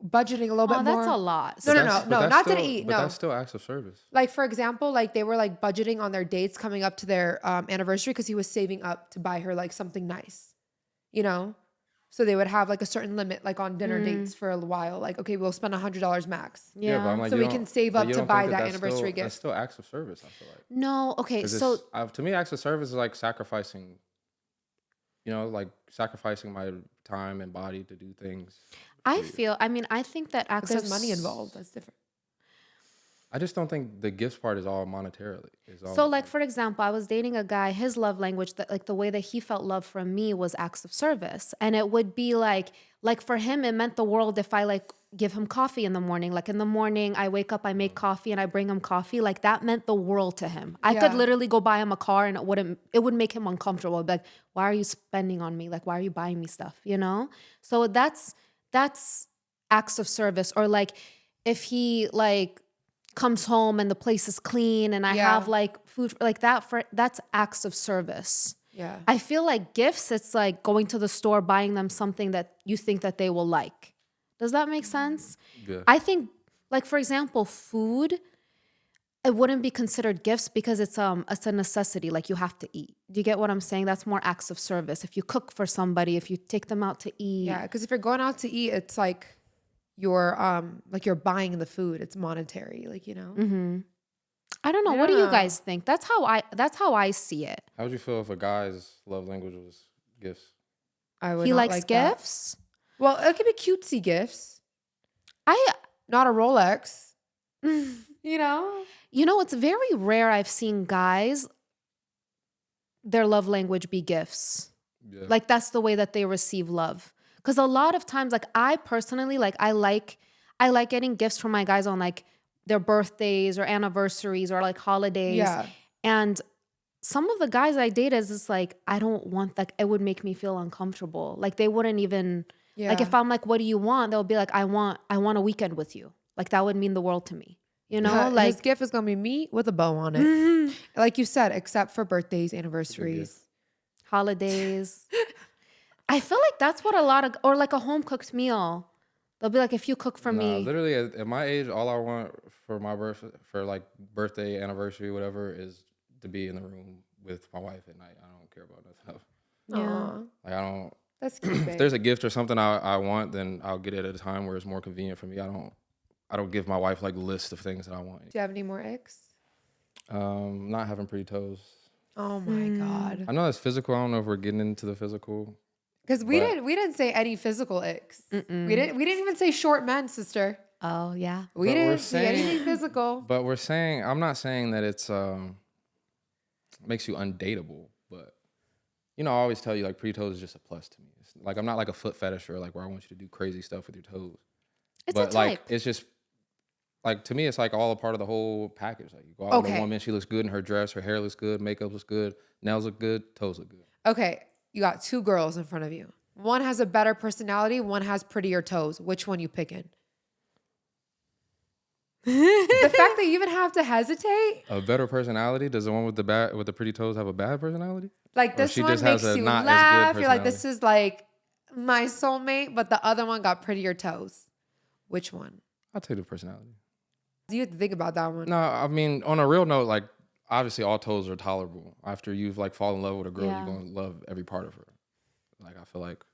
budgeting a little bit Oh, more. that's a lot. No, But no, that's- no, but no, that's not still, didn't eat. But No, that's still acts of service. like for example, like they were like budgeting on their dates coming up to their anniversary because he was saving up to buy her like something nice, you know. So they would have like a certain limit, like on dinner dates for a while. Like, okay, we'll spend $100 max. Yeah. but I'm like, So you we don't- can save but up you to don't buy think that that's anniversary still, gift. That's still acts of service. I feel like. No, okay. 'Cause So to me, acts of service is like sacrificing. You know, like sacrificing my time and body to do things. I think that If acts there's of money involved, that's different. I just don't think the gifts part is all monetarily. So like for example, I was dating a guy, his love language, that like the way that he felt love from me was acts of service. And it would be like for him it meant the world if I like give him coffee in the morning. Like in the morning I wake up, I make coffee and I bring him coffee. Like that meant the world to him. I could Yeah. literally go buy him a car and it would make him uncomfortable. Like, why are you spending on me? Like, why are you buying me stuff? You know? So that's acts of service. Or like if he like comes home and the place is clean and I Yeah. have like food like that that's acts of service. Yeah. I feel like gifts, it's like going to the store, buying them something that you think that they will like. Does that make sense? Yeah. I think like for example, food, it wouldn't be considered gifts because it's a necessity, like you have to eat. Do you get what I'm saying? That's more acts of service. If you cook for somebody, if you take them out to eat. Yeah, because if you're going out to eat, it's like you're buying the food. It's monetary, like, you know. I don't know. I What do don't you know. guys think? That's how I see it. How would you feel if a guy's love language was gifts? I would He not likes like that. gifts. Well, it could be cutesy gifts, I not a Rolex. You know. You know, it's very rare I've seen guys, their love language be gifts. Yeah. Like that's the way that they receive love. Because a lot of times, like I personally, like I like getting gifts from my guys on like their birthdays or anniversaries or like holidays. Yeah. And some of the guys I date is just like, I don't want that. It would make me feel uncomfortable. Like they wouldn't even, like if I'm like, what do you want? They'll be like, I want a weekend with you. Like that would mean the world to me. You know, like his gift is gonna be me with a bow on it, like you said, except for birthdays, anniversaries. holidays. I feel like that's what a lot of, or like a home cooked meal. They'll be like, if you cook for me. Literally at my age, all I want for my birthday, anniversary, whatever, is to be in the room with my wife at night. I don't care about nothing else. Yeah, Like I don't. that's cute. If there's a gift or something I want, then I'll get it at a time where it's more convenient for me. I don't give my wife like lists of things that I want. Do you have any more icks? Not having pretty toes. Oh my god! I know that's physical. I don't know if we're getting into the physical. Because we But- didn't say any physical icks. We didn't even say short men, sister. Oh yeah. We But we're didn't see saying- anything physical. But I'm not saying that it's makes you undateable, but you know, I always tell you like pretty toes is just a plus to me. It's, like I'm not like a foot fetisher, like where I want you to do crazy stuff with your toes. It's But a like type. it's just like to me, it's like all a part of the whole package. Like you go out with Okay. a woman, she looks good in her dress, her hair looks good, makeup looks good, nails look good, toes look good. Okay, you got two girls in front of you. One has a better personality. One has prettier toes. Which one you picking? The fact that you even have to hesitate, A better personality? Does the one with the pretty toes have a bad personality? like Or this she one just has makes a you not as good laugh. You're like, personality? this is like my soulmate, but the other one got prettier toes. Which one? I'll take the personality. You have to think about that one. No, I mean on a real note, like obviously all toes are tolerable. After you've like fallen in love with a girl, Yeah. you're gonna love every part of her. Like I feel like,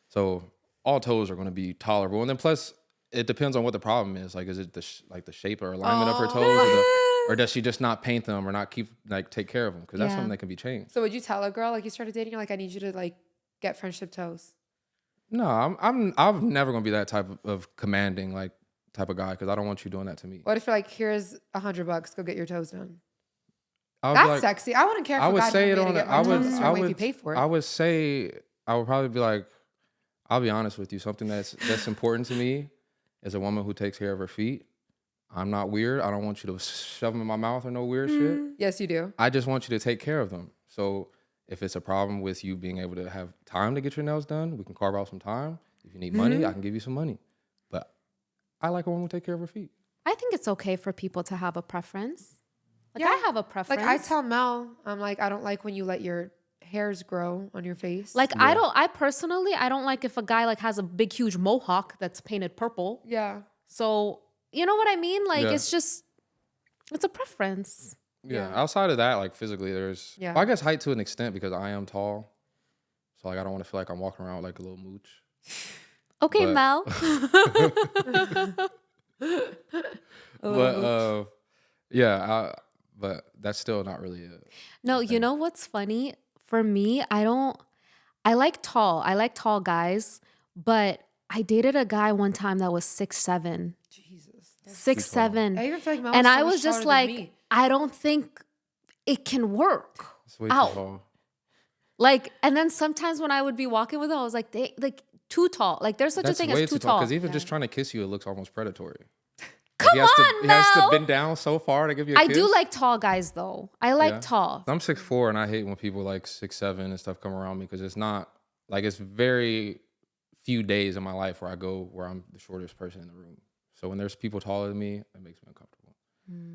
so all toes are gonna be tolerable, and then plus it depends on what the problem is. Like, is it the shape or alignment of her toes, or does she just not paint them or not take care of them? Because that's something that can be changed. So would you tell a girl like you started dating, you're like, I need you to like get friendship toes? No, I'm never gonna be that type of commanding like type of guy because I don't want you doing that to me. What if you're like, here's $100, go get your toes done? I would That's be like, sexy. I wouldn't care if I a would guy say it told me to on. get my toes done if you would. pay for it. I would say I would probably be like, I'll be honest with you. Something that's important to me is a woman who takes care of her feet. I'm not weird. I don't want you to shove them in my mouth or no weird shit. Yes, you do. I just want you to take care of them. So if it's a problem with you being able to have time to get your nails done, we can carve out some time. If you need money, I can give you some money. But I like a woman who take care of her feet. I think it's okay for people to have a preference. Like Yeah. I have a preference. Like I tell Mel, I'm like, I don't like when you let your hairs grow on your face. Like I personally don't like if a guy like has a big huge mohawk that's painted purple. yeah. So you know what I mean? Like Yeah. it's a preference. Yeah. Yeah. Outside of that, like physically, there's. Yeah. Well, I guess height to an extent because I am tall. So like I don't want to feel like I'm walking around like a little mooch. Okay, But- Mel. But but that's still not really it. No, you know what's funny? For me, I like tall guys, but I dated a guy one time that was 6'7". Jesus. 6'7". I even feel like Mel And so I much was just taller than like, me. I don't think it can work. It's way too Ow. tall. Like, and then sometimes when I would be walking with him, I was like, too tall. Like, there's such That's a thing way as too tall. tall. Because even just trying to kiss you, it looks almost predatory. Come he has on, he has to Mel. bend down so far to give you a I kiss. do like tall guys though. I like Yeah. tall. I'm 6'4", and I hate when people like 6'7" and stuff come around me because it's not like it's very few days in my life where I'm the shortest person in the room. So when there's people taller than me, it makes me uncomfortable.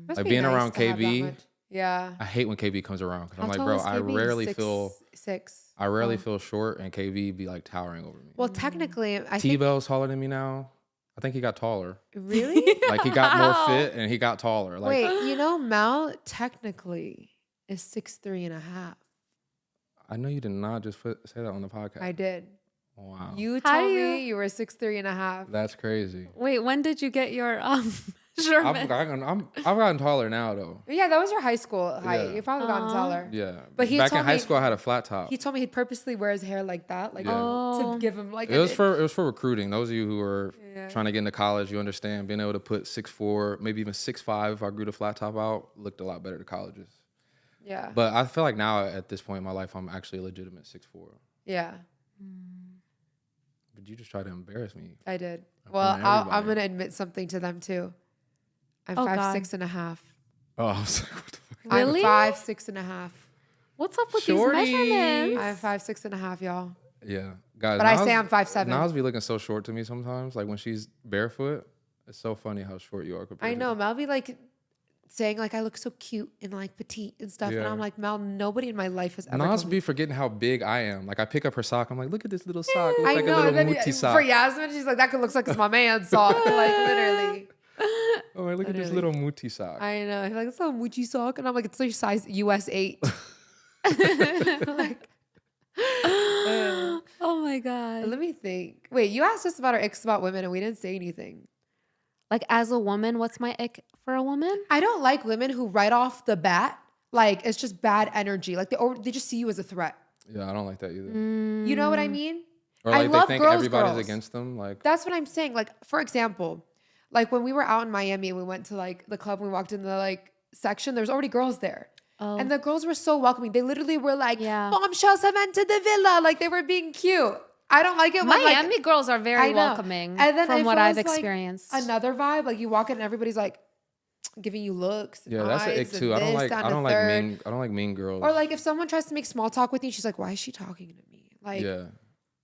Must Like be being nice around to have that KB, much. Yeah. I hate when KB comes around because I'm How like, tall bro, is I KB? rarely 6'6". feel short, and KB be like towering over me. Well, technically, I think T-Bell's taller than me now. I think he got taller. really. Like he got more fit and he got taller. Like Wait, you know, Mel technically is 6'3.5". I know you did not just say that on the podcast. I did. Wow. You How told do me you were 6'3.5". That's crazy. Wait, when did you get your I've measurement? gotten taller now though. Yeah, that was your high school height. Yeah. You've probably gotten taller. Yeah. But he back in told high me- school I had a flat top. He told me he'd purposely wear his hair like that, like Yeah. to give him like It was for recruiting. Those of you who are Yeah. trying to get into college, you understand being able to put 6'4", maybe even 6'5" if I grew the flat top out, looked a lot better to colleges. Yeah. But I feel like now at this point in my life, I'm actually a legitimate 6'4". Yeah, But you just tried to embarrass me. I did. In Well, front of I'm everybody. gonna admit something to them too. I'm Oh, 5'6.5". Oh, I was like, what the fuck? Really? I'm 5'6.5". What's up with Shorty. these measurements? I'm 5'6.5", y'all. Yeah. Guys, But I say I'm 5'7". Nas be looking so short to me sometimes. Like when she's barefoot, it's so funny how short you are compared I to know. Mel be like saying like I look so cute and like petite and stuff, and Yeah. I'm like, Mel, nobody in my life has ever. Nas told be me. forgetting how big I am. Like I pick up her sock, I'm like, look at this little sock. It looks I like know. a little And then muti sock. for Yasmin, she's like, that could looks like it's my man's sock. Like literally. Oh, look at this Literally. little muti sock. I know. He's like, it's not a Muji sock, and I'm like, it's your size US 8. Like, Oh my God. let me think. Wait, you asked us about our icks about women, and we didn't say anything. Like as a woman, what's my ick for a woman? I don't like women who right off the bat, like it's just bad energy. Like they just see you as a threat. Yeah, I don't like that either. You know what I mean? Or I like love they think girls, everybody's girls. against them. Like That's what I'm saying. Like, for example, like when we were out in Miami and we went to like the club, and we walked in the like section, there was already girls there. Oh. And the girls were so welcoming. They literally were like, Yeah. bombshells have entered the villa. Like they were being cute. I don't like it when Miami like, girls are I very know. welcoming And then from if what it I've was, like, experienced. another vibe, like you walk in and everybody's like giving you looks. And yeah, that's an eyes ick and too. I don't this, like that, I and don't the like third. mean girls. Or like if someone tries to make small talk with you, she's like, why is she talking to me? Like, yeah.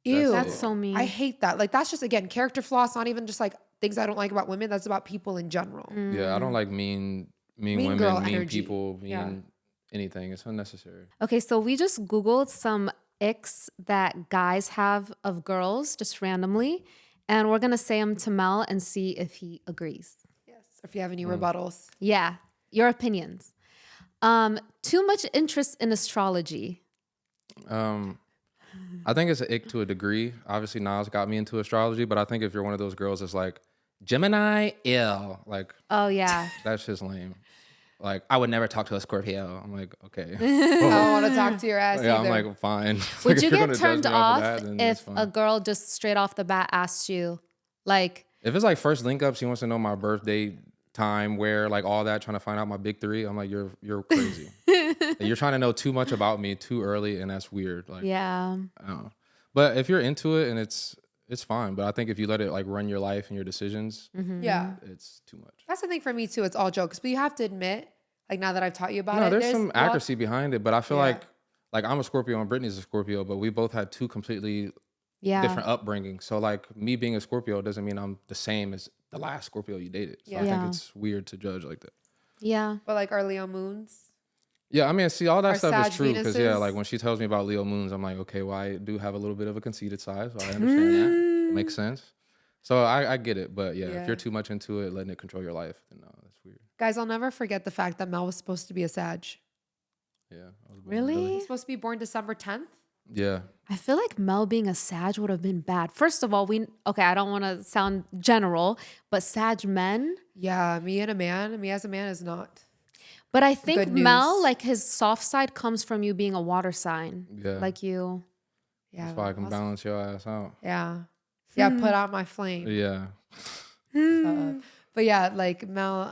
ew. That's so mean. I hate that. Like that's just again character flaws. Not even just like things I don't like about women. That's about people in general. Yeah, I don't like mean women, girl mean energy. people, mean Yeah. anything. It's unnecessary. Okay, so we just Googled some icks that guys have of girls just randomly, and we're gonna say them to Mel and see if he agrees. Yes. If you have any rebuttals. Yeah, your opinions. Too much interest in astrology. I think it's an ick to a degree. Obviously, Nas got me into astrology, but I think if you're one of those girls that's like, Gemini, ill. Like, Oh yeah. that's just lame. Like, I would never talk to a Scorpio. I'm like, okay. I don't want to talk to your ass Yeah, either. I'm like, fine. Would Like, you if you're get gonna judge turned me off that, then that's if fine. a girl just straight off the bat asked you, like, If it's like first link up, she wants to know my birthday time, where, like all that, trying to find out my big three. I'm like, you're crazy. Like, you're trying to know too much about me too early, and that's weird. Like, yeah, I don't know. But if you're into it and it's fine. But I think if you let it like run your life and your decisions, Yeah. it's too much. That's the thing for me too. It's all jokes. But you have to admit, like now that I've taught you about No, it, there's some accuracy behind it, but I feel Yeah. like I'm a Scorpio and Brittany's a Scorpio, but we both had two completely yeah, different upbringing. So like me being a Scorpio doesn't mean I'm the same as the last Scorpio you dated. So I Yeah. think it's weird to judge like that. yeah. But like our Leo moons. Yeah, I mean, see, all that Our stuff Sag is true because yeah, Venuses. like when she tells me about Leo moons, I'm like, okay, well, I do have a little bit of a conceited side, so I understand that. Makes sense. So I get it, but yeah, Yeah. if you're too much into it, letting it control your life, then no, that's weird. Guys, I'll never forget the fact that Mel was supposed to be a Sag. Yeah. I was born Really? He's supposed to be born December 10th. Yeah. I feel like Mel being a Sag would have been bad. First of all, I don't want to sound general, but Sag men. Yeah, me as a man is not. But I think Good Mel, news. like his soft side comes from you being a water sign. Yeah. Like you. Yeah. That's why I can also- balance your ass out. Yeah. Yeah, put out my flame. Yeah. But yeah, like Mel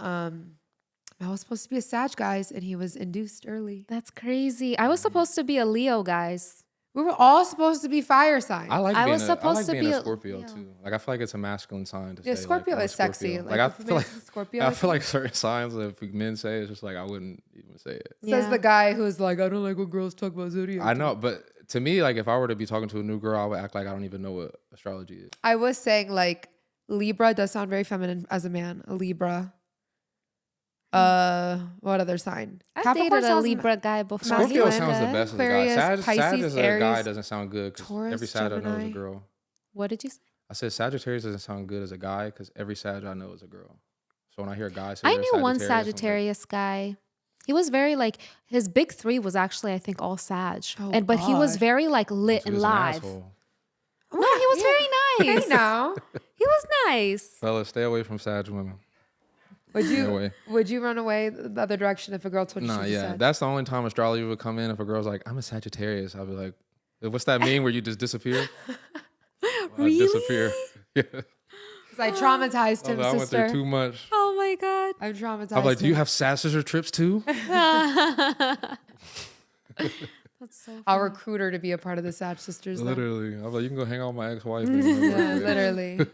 was supposed to be a Sag, guys, and he was induced early. That's crazy. I was supposed to be a Leo, guys. We were all supposed to be fire signs. I like I being was supposed to being be a a Scorpio Leo. too. Like I feel like it's a masculine sign to Yeah, say. Scorpio like, I'm a is sexy. Scorpio. Like, I if a feel like man's a Scorpio, I it's feel like certain signs that if men say it's just like I wouldn't even say it. says Yeah. the guy who's like, I don't like when girls talk about zodiac. I know, but to me, like if I were to be talking to a new girl, I would act like I don't even know what astrology is. I was saying like Libra does sound very feminine as a man. A Libra. What other sign? I've dated a sounds Libra guy before. Scorpio Masculine. sounds the best as a guy. Aquarius, Sag Pisces, as a guy Aries, doesn't sound good because Taurus, every Sag I know is Gemini. a girl. What did you say? I said Sagittarius doesn't sound good as a guy because every Sag I know is a girl. So when I hear a guy say I they're knew one I'm like, Sagittarius guy. He was very like his big three was actually I think all Sag, Oh, but he was God. very like lit he and was an live. asshole. No, he was very nice. Hey now. He was nice. Fellas, stay away from Sag women. Would Stay you away. would you run away the other direction if a girl told you Nah, she's a yeah. Sag? That's the only time astrology would come in. If a girl's like, I'm a Sagittarius, I'll be like, what's that mean where you just disappear? Really? I disappear. Yeah. 'Cause I traumatized him, I went sister. through too much. Oh my god. I'm traumatized. I'm like, do you him. have Sagittarius trips too? That's so I'll recruit her to be a part of the Sag sisters. Though. Literally. I'm like, you can go hang out with my ex-wife. Yeah, literally.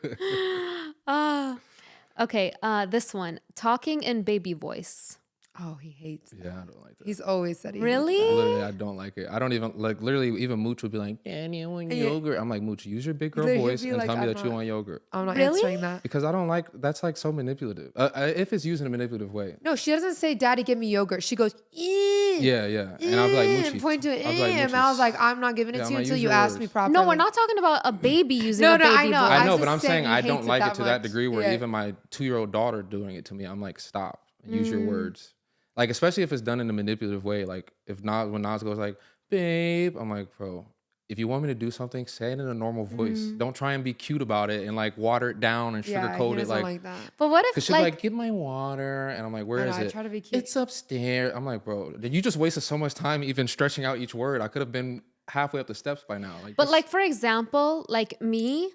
Okay, this one. Talking in baby voice. Oh, he hates that. Yeah, I don't like that. He's always said he hates Really? Literally, I don't like it. I don't even like. Literally, even Mooch would be like, "Danny, I want Yeah. yogurt." I'm like, Mooch, use your big girl Literally, he'd voice be and like, tell me I'm that you not- want yogurt. I'm not Really? answering that. Because I don't like. That's like so manipulative. If it's used in a manipulative way. No, she doesn't say, "Daddy, give me yogurt." She goes, "Eh, Yeah, yeah. And I'll be like, eh," Moochie. and point to it. I'll be like, And I was "Moochie." like, "I'm not giving it Yeah, to I'm you like, until use you your ask words. me properly." No, we're not talking about a baby using No, a no, baby I know. voice. I know, I'm but just I'm saying saying I he don't hates it like it that to that much. degree where Yeah. even my 2-year-old daughter doing it to me, I'm like, stop. Use your words. Like, especially if it's done in a manipulative way. Like, when Nas goes like, babe, I'm like, bro, if you want me to do something, say it in a normal voice. Don't try and be cute about it and like water it down and Yeah, sugarcoat he it. doesn't Like, like that. But what because if she'll be like like, get my water. And I'm like, where I is know, I it? try to be cute. It's upstairs. I'm like, bro, you just wasted so much time even stretching out each word. I could have been halfway up the steps by now. Like, but just- like for example, like me,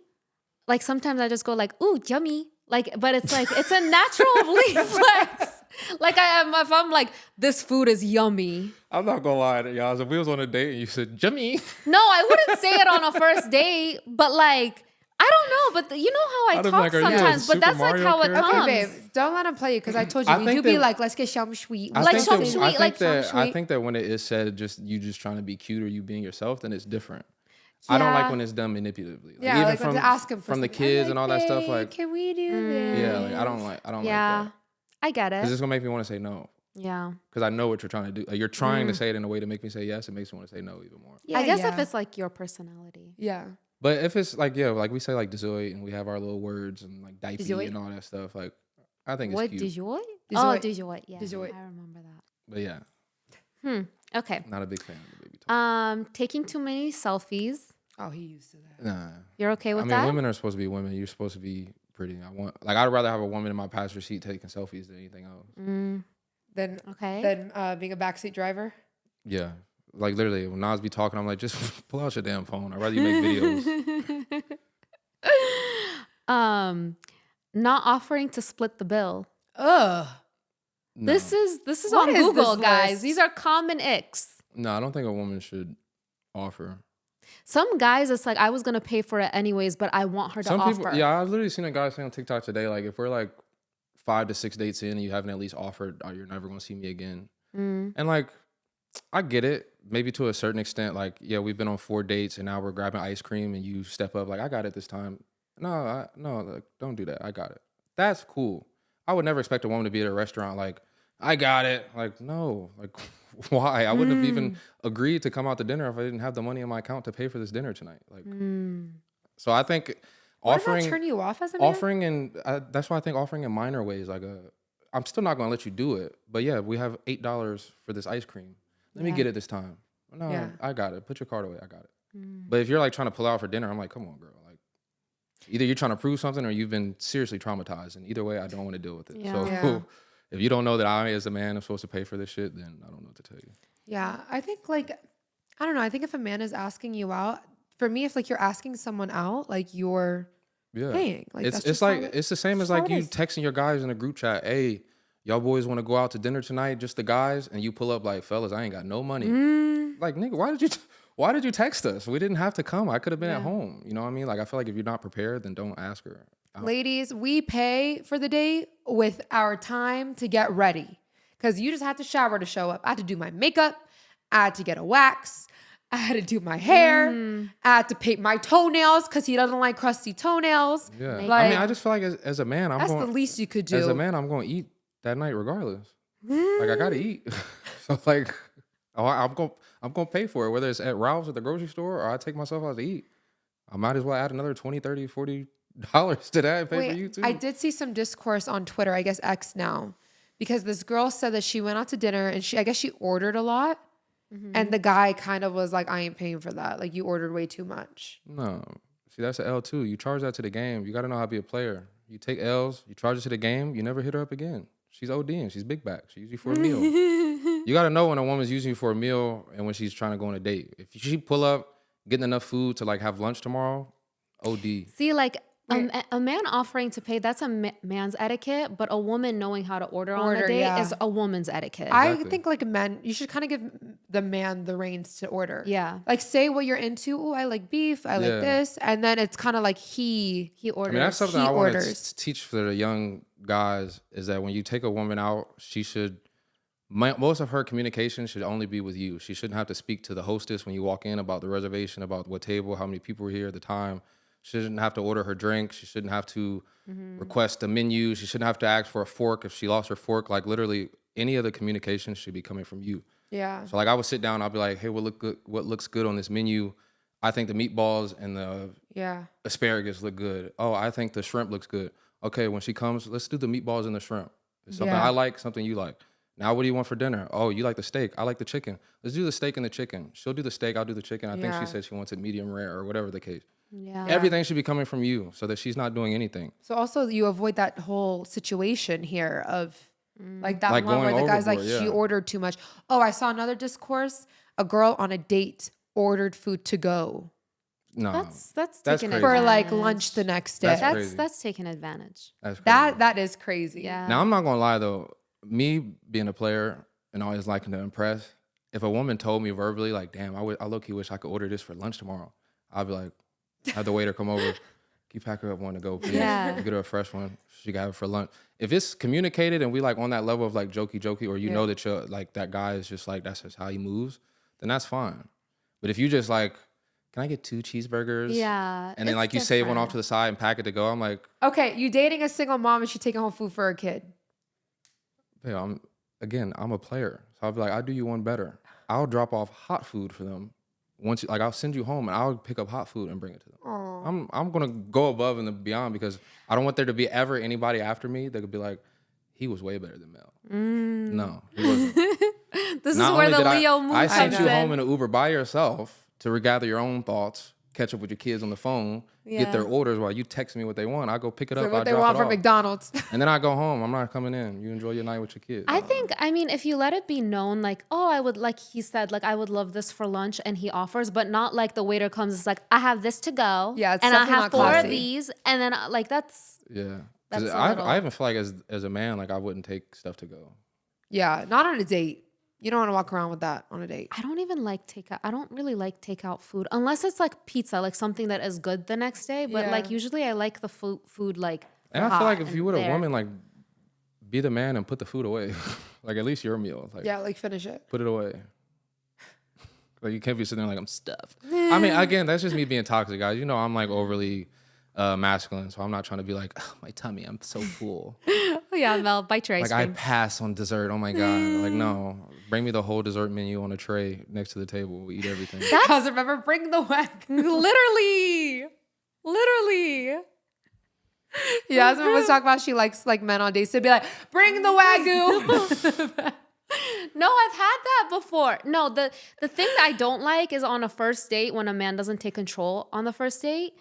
like sometimes I just go like, ooh, yummy. Like, but it's like it's a natural reflex. Like I am if I'm like, this food is yummy. I'm not gonna lie to y'all. If we was on a date and you said, Jimmy. No, I wouldn't say it on a first date, but like I don't know, but you know how I I'd have talk been like, are you a sometimes, but Super that's like Mario how it character? comes. Okay, babe, don't let him play you because I told you I we think do be that- like, let's get shum sweet. I Like think some that- sweet, I think like some that I sweet. think that when it is said just you just trying to be cute or you being yourself, then it's different. I don't like Yeah. when it's done manipulatively. Like, Yeah, even like when to ask him for from the something. I'm kids like, and all that stuff. "Babe, Like, can we do this? yeah, like I don't like Yeah, that. I get Because it. it's gonna make me want to say no. Yeah. Because I know what you're trying to do. Like, you're trying to say it in a way to make me say yes. It makes me want to say no even more. Yeah, I guess if yeah. it's like your personality. Yeah. But if it's like like we say like Dezoit and we have our little words and like diaper Dezoit? and all that stuff. Like I think it's What cute. du jour? Dezoit. Oh, du jour. Yeah, Dezoit. I remember that. But yeah, Okay. Not a big fan of the baby talk. Taking too many selfies. Oh, he used to that. Nah. You're okay with I mean, that? women are supposed to be women. You're supposed to be pretty. I'd rather have a woman in my passenger seat taking selfies than anything else. Then being a backseat driver. Yeah. Like literally, when Nas be talking, I'm like, just pull out your damn phone. I'd rather you make videos. Not offering to split the bill. Ugh. No. This is What on is Google, this guys. list? These are common icks. No, I don't think a woman should offer. Some guys, it's like, I was gonna pay for it anyways, but I want her to Some offer. people, yeah, I've literally seen a guy say on TikTok today, like, if we're like 5 to 6 dates in and you haven't at least offered, oh, you're never gonna see me again. And like, I get it, maybe to a certain extent. Like, yeah, we've been on 4 dates and now we're grabbing ice cream and you step up, like, I got it this time. No, like, don't do that. I got it. That's cool. I would never expect a woman to be at a restaurant like, I got it. Like, no, like, why? I wouldn't have even agreed to come out to dinner if I didn't have the money in my account to pay for this dinner tonight. Like, so I think offering, Would that turn you off as a man? offering, and that's why I think offering in minor ways, like I'm still not going to let you do it, but yeah, we have $8 for this ice cream. Let me get it this time. No, Yeah. I got it. Put your card away. I got it. But if you're like trying to pull out for dinner, I'm like, come on, girl. Like, either you're trying to prove something or you've been seriously traumatized, and either way, I don't want to deal with it. Yeah. So Yeah. if you don't know that I, as a man, am supposed to pay for this shit, then I don't know what to tell you. Yeah, I think like, I don't know. I think if a man is asking you out, for me, if like you're asking someone out, like you're paying. Like that's it's just like how it- it's the same as how like it you is. texting your guys in a group chat, hey, y'all boys want to go out to dinner tonight, just the guys, and you pull up like, fellas, I ain't got no money. Like, nigga, why did you text us? We didn't have to come. I could have been at home. You know what I mean? Like, I feel like if you're not prepared, then don't ask her out. Ladies, we pay for the date with our time to get ready. Because you just had to shower to show up. I had to do my makeup. I had to get a wax. I had to do my hair. I had to paint my toenails because he doesn't like crusty toenails. Yeah. I Like, mean, I just feel like as a man, that's the least you could do. as a man, I'm going to eat that night regardless. Like, I got to eat. So, like, I'm going to pay for it, whether it's at Ralph's at the grocery store or I take myself out to eat. I might as well add another $20, $30, $40 to that and pay for you too. I did see some discourse on Twitter, I guess X now, because this girl said that she went out to dinner and I guess she ordered a lot. And the guy kind of was like, I ain't paying for that. Like, you ordered way too much. No. See, that's an L too. You charge that to the game. You got to know how to be a player. You take L's, you charge it to the game, you never hit her up again. She's ODing. She's big back. She uses you for a meal. You got to know when a woman's using you for a meal and when she's trying to go on a date. If she pull up, getting enough food to like have lunch tomorrow, OD. See, like a man offering to pay, that's a man's etiquette, but a woman knowing how to order on a date is a woman's etiquette. I think like men, you should kind of give the man the reins to order. Yeah. Like say what you're into. Oh, I like beef. I like this. And then it's kind of like he orders. I mean, that's something he I want orders. to teach for the young guys is that when you take a woman out, she should, most of her communication should only be with you. She shouldn't have to speak to the hostess when you walk in about the reservation, about what table, how many people were here at the time. She shouldn't have to order her drink. She shouldn't have to request a menu. She shouldn't have to ask for a fork if she lost her fork. Like literally any of the communication should be coming from you. Yeah. So like I would sit down, I'll be like, hey, what looks good on this menu? I think the meatballs and the asparagus look good. Oh, I think the shrimp looks good. Okay, when she comes, let's do the meatballs and the shrimp. It's something I like, something you like. Now, what do you want for dinner? Oh, you like the steak. I like the chicken. Let's do the steak and the chicken. She'll do the steak. I'll do the chicken. I think she said she wants it medium rare or whatever the case. Yeah. Everything should be coming from you so that she's not doing anything. So also you avoid that whole situation here of like that Like one where going the guy's like, overboard, she yeah. ordered too much. Oh, I saw another discourse. A girl on a date ordered food to go No, That's That's taking crazy. for advantage. like lunch the next day. That's That's crazy. That's taking advantage. that's crazy. that is crazy. Yeah. Now, I'm not going to lie, though. Me being a player and always liking to impress, if a woman told me verbally, like, damn, I low-key wish I could order this for lunch tomorrow, I'd be like, have the waiter come over. Can you pack her up one to go, please? Yeah. Get her a fresh one. She got it for lunch. If it's communicated and we like on that level of like jokey, or you know that you're like that guy is just like, that's just how he moves, then that's fine. But if you just like, can I get 2 cheeseburgers? Yeah. And then like you save one off to the side and pack it to go, I'm like, Okay, you dating a single mom and she taking home food for her kid. yeah, I'm a player. So I'll be like, I'll do you one better. I'll drop off hot food for them. I'll send you home and I'll pick up hot food and bring it to them. I'm gonna go above and beyond because I don't want there to be ever anybody after me that could be like, he was way better than Mel. No, he wasn't. This is Not where only the did Leo moon I comes sent you home in. in an Uber by yourself to regather your own thoughts, catch up with your kids on the phone, get their orders while you text me what they want. I go pick it up. What I they drop want it from off. McDonald's. And then I go home. I'm not coming in. You enjoy your night with your kids. I mean, if you let it be known, like, oh, I would, like he said, like, I would love this for lunch, and he offers, but not like the waiter comes, it's like, I have this to go. Yeah, it's and I definitely have not 4 of classy. these, and then like that's Yeah. That's Because a little- I even feel like as a man, like I wouldn't take stuff to go. Yeah, not on a date. You don't want to walk around with that on a date. I don't even like takeout. I don't really like takeout food unless it's like pizza, like something that is good the next day. But Yeah. like usually I like the food like. And I feel like if hot you and were a there. woman, like be the man and put the food away. Like at least your meal. Like Yeah, like finish it. put it away. Like you can't be sitting there like I'm stuffed. I mean, again, that's just me being toxic, guys. You know, I'm like overly masculine, so I'm not trying to be like, oh, my tummy, I'm so full. Oh yeah, Mel, bite your ice Like I cream. pass on dessert. Oh my god. Like no, bring me the whole dessert menu on a tray next to the table. We eat everything. Because remember, bring the whack. Literally. Yasmin was talking about she likes like men on dates to be like, bring the wagyu. No, I've had that before. No, the thing that I don't like is on a first date when a man doesn't take control on the first date.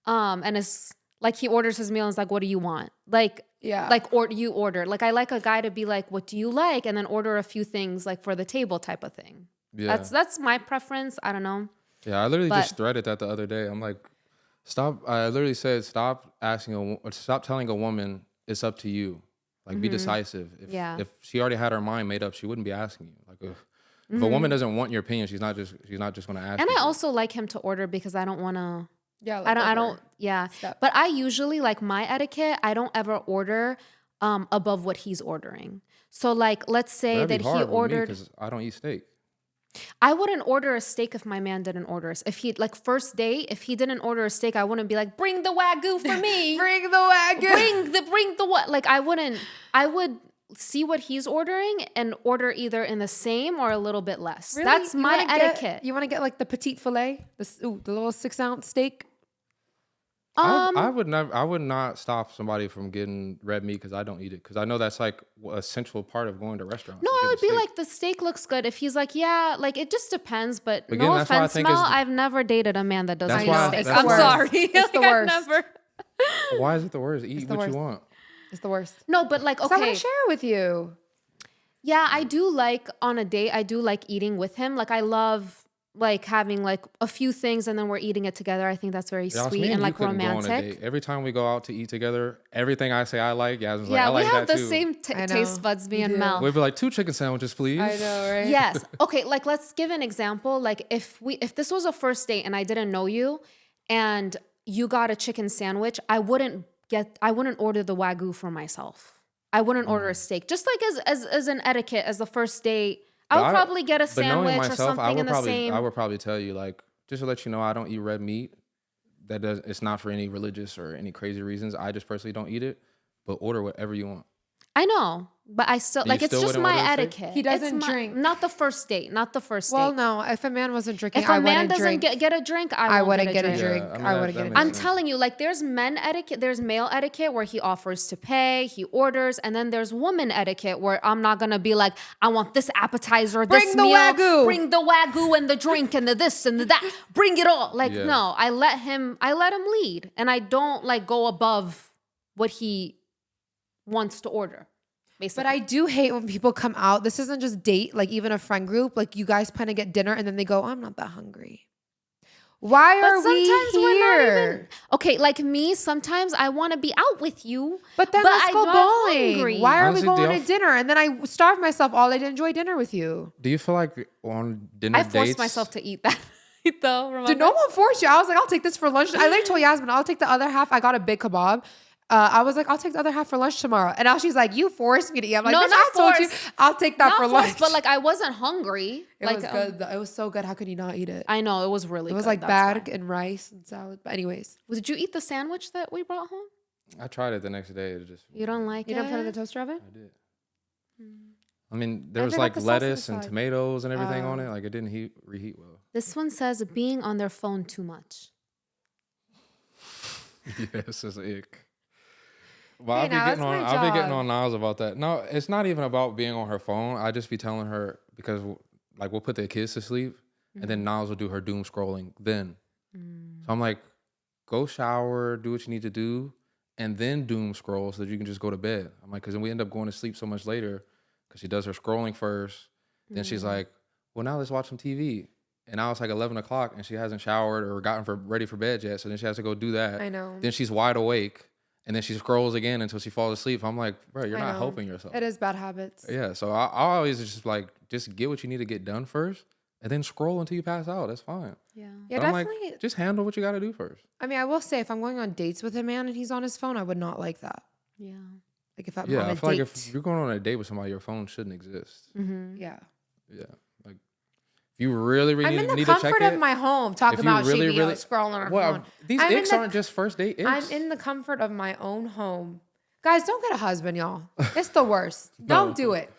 And it's like he orders his meal and it's like, what do you want? Like, Yeah. like you order. Like I like a guy to be like, what do you like? And then order a few things like for the table type of thing. Yeah. That's my preference. I don't know. Yeah, I literally But- just threaded that the other day. I'm like, stop. I literally said, stop stop telling a woman it's up to you. Like, be decisive. If she already had her mind made up, she wouldn't be asking you. Like, if a woman doesn't want your opinion, she's not just going to ask. And you. I also like him to order because I don't want to. Yeah, I don't. Yeah. Step. But I usually like my etiquette. I don't ever order above what he's ordering. So like, let's say That'd that be he hard with me ordered. 'cause I don't eat steak. I wouldn't order a steak if my man didn't order. If he like first date, if he didn't order a steak, I wouldn't be like, bring the wagyu for me. Bring the wagyu. bring the what? Like I wouldn't. I would see what he's ordering and order either in the same or a little bit less. Really? That's You my wanna get- etiquette. You want to get like the petite filet, the little 6-ounce steak. I would not stop somebody from getting red meat because I don't eat it because I know that's like a central part of going to restaurants. No, to I get would a be steak. like, the steak looks good. If he's like, yeah, like it just depends. But Again, no that's why I offense, think Mel, it's the- I've never dated a man that doesn't That's eat why- steak. that's I'm why- sorry. It's the Like, I've worst. never. Why is it the worst? Eat the what worst. you want. It's the worst. No, but like, So I want okay. to share it with you. Yeah, I do like on a date, I do like eating with him. Like I love like having like a few things and then we're eating it together. I think that's very Yasmin, sweet and you like couldn't go on a romantic. date. Every time we go out to eat together, everything I say I like, Yasmin's Yeah, like, I we like have that the too. same I know. taste buds, me We and do. Mel. We'd be like, 2 chicken sandwiches, please. I know, right? Yes. Okay, like let's give an example. Like if this was a first date and I didn't know you and you got a chicken sandwich, I wouldn't order the wagyu for myself. I wouldn't order a steak. Just like as an etiquette, as the first date, I would probably get a But knowing sandwich or myself, something in the same. I would probably tell you, like, just to let you know, I don't eat red meat. It's not for any religious or any crazy reasons. I just personally don't eat it. But order whatever you want. I know, but I still You like it's still just wouldn't my order a steak? etiquette. He doesn't It's drink. Not the first date. Not the first Well, date. no. If a man wasn't drinking, If I a man wouldn't doesn't drink. get a drink, I won't wouldn't get a Yeah, drink. I mean, I that- wouldn't that get a makes I'm drink. sense. telling you, like there's men etiquette, there's male etiquette where he offers to pay, he orders, and then there's woman etiquette where I'm not gonna be like, I want this appetizer, Bring this the meal, wagyu. bring the wagyu and the drink and the this and the that, bring it all. Like Yeah. no, I let him lead, and I don't like go above what he wants to order. Basically. But I do hate when people come out. This isn't just date, like even a friend group. Like you guys plan to get dinner and then they go, I'm not that hungry. Why But are we sometimes we're not here? even okay. Like me, sometimes I want to be out with you, But then let's I'm go not bowling. hungry. Why are Honestly, we going do y'all to dinner? And then I starve myself all day to enjoy dinner with you. Do you feel like on dinner I dates? forced myself to eat that though. Remember? Dude, no one forced you. I was like, I'll take this for lunch. I literally told Yasmin, I'll take the other half. I got a big kebab. I was like, I'll take the other half for lunch tomorrow. And now she's like, you forced me to eat. I'm like, No, bitch, not I told you, forced. I'll take that Not for forced, lunch. but like I wasn't hungry. it like was good. Though. It was so good. How could you not eat it? I know it was really. It was good, like that's bag why. and rice and salad. But anyways, Did you eat the sandwich that we brought home? I tried it the next day. It just You don't like you it? didn't put it in the toaster oven? I did. I mean, there I was forgot like the sauce lettuce and inside. tomatoes and everything on it. Like it didn't reheat well. This one says being on their phone too much. Yes, it's ick. But Hey, now, that's my I'll be getting job. on Nas about that. No, it's not even about being on her phone. I just be telling her because like we'll put the kids to sleep and then Nas will do her doom scrolling then. So I'm like, go shower, do what you need to do, and then doom scroll so that you can just go to bed. I'm like, because then we end up going to sleep so much later because she does her scrolling first. Then she's like, well, now let's watch some TV. And now it's like 11 o'clock and she hasn't showered or gotten ready for bed yet. So then she has to go do that. I know. Then she's wide awake and then she scrolls again until she falls asleep. I'm like, bro, you're I not know. helping yourself. It is bad habits. Yeah. So I always just like, just get what you need to get done first and then scroll until you pass out. That's fine. Yeah. Yeah, But I'm definitely. like, just handle what you got to do first. I mean, I will say if I'm going on dates with a man and he's on his phone, I would not like that. Yeah. Like if I'm Yeah. on a I feel date. like if you're going on a date with somebody, your phone shouldn't exist. Yeah. Yeah. Like if you really, really I'm in the need to check comfort it. of my home talking if you about really, she really- scrolling on her Well, phone. these I'm in icks the- aren't just first date icks. I'm in the comfort of my own home. Guys, don't get a husband, y'all. It's the worst. Don't do it.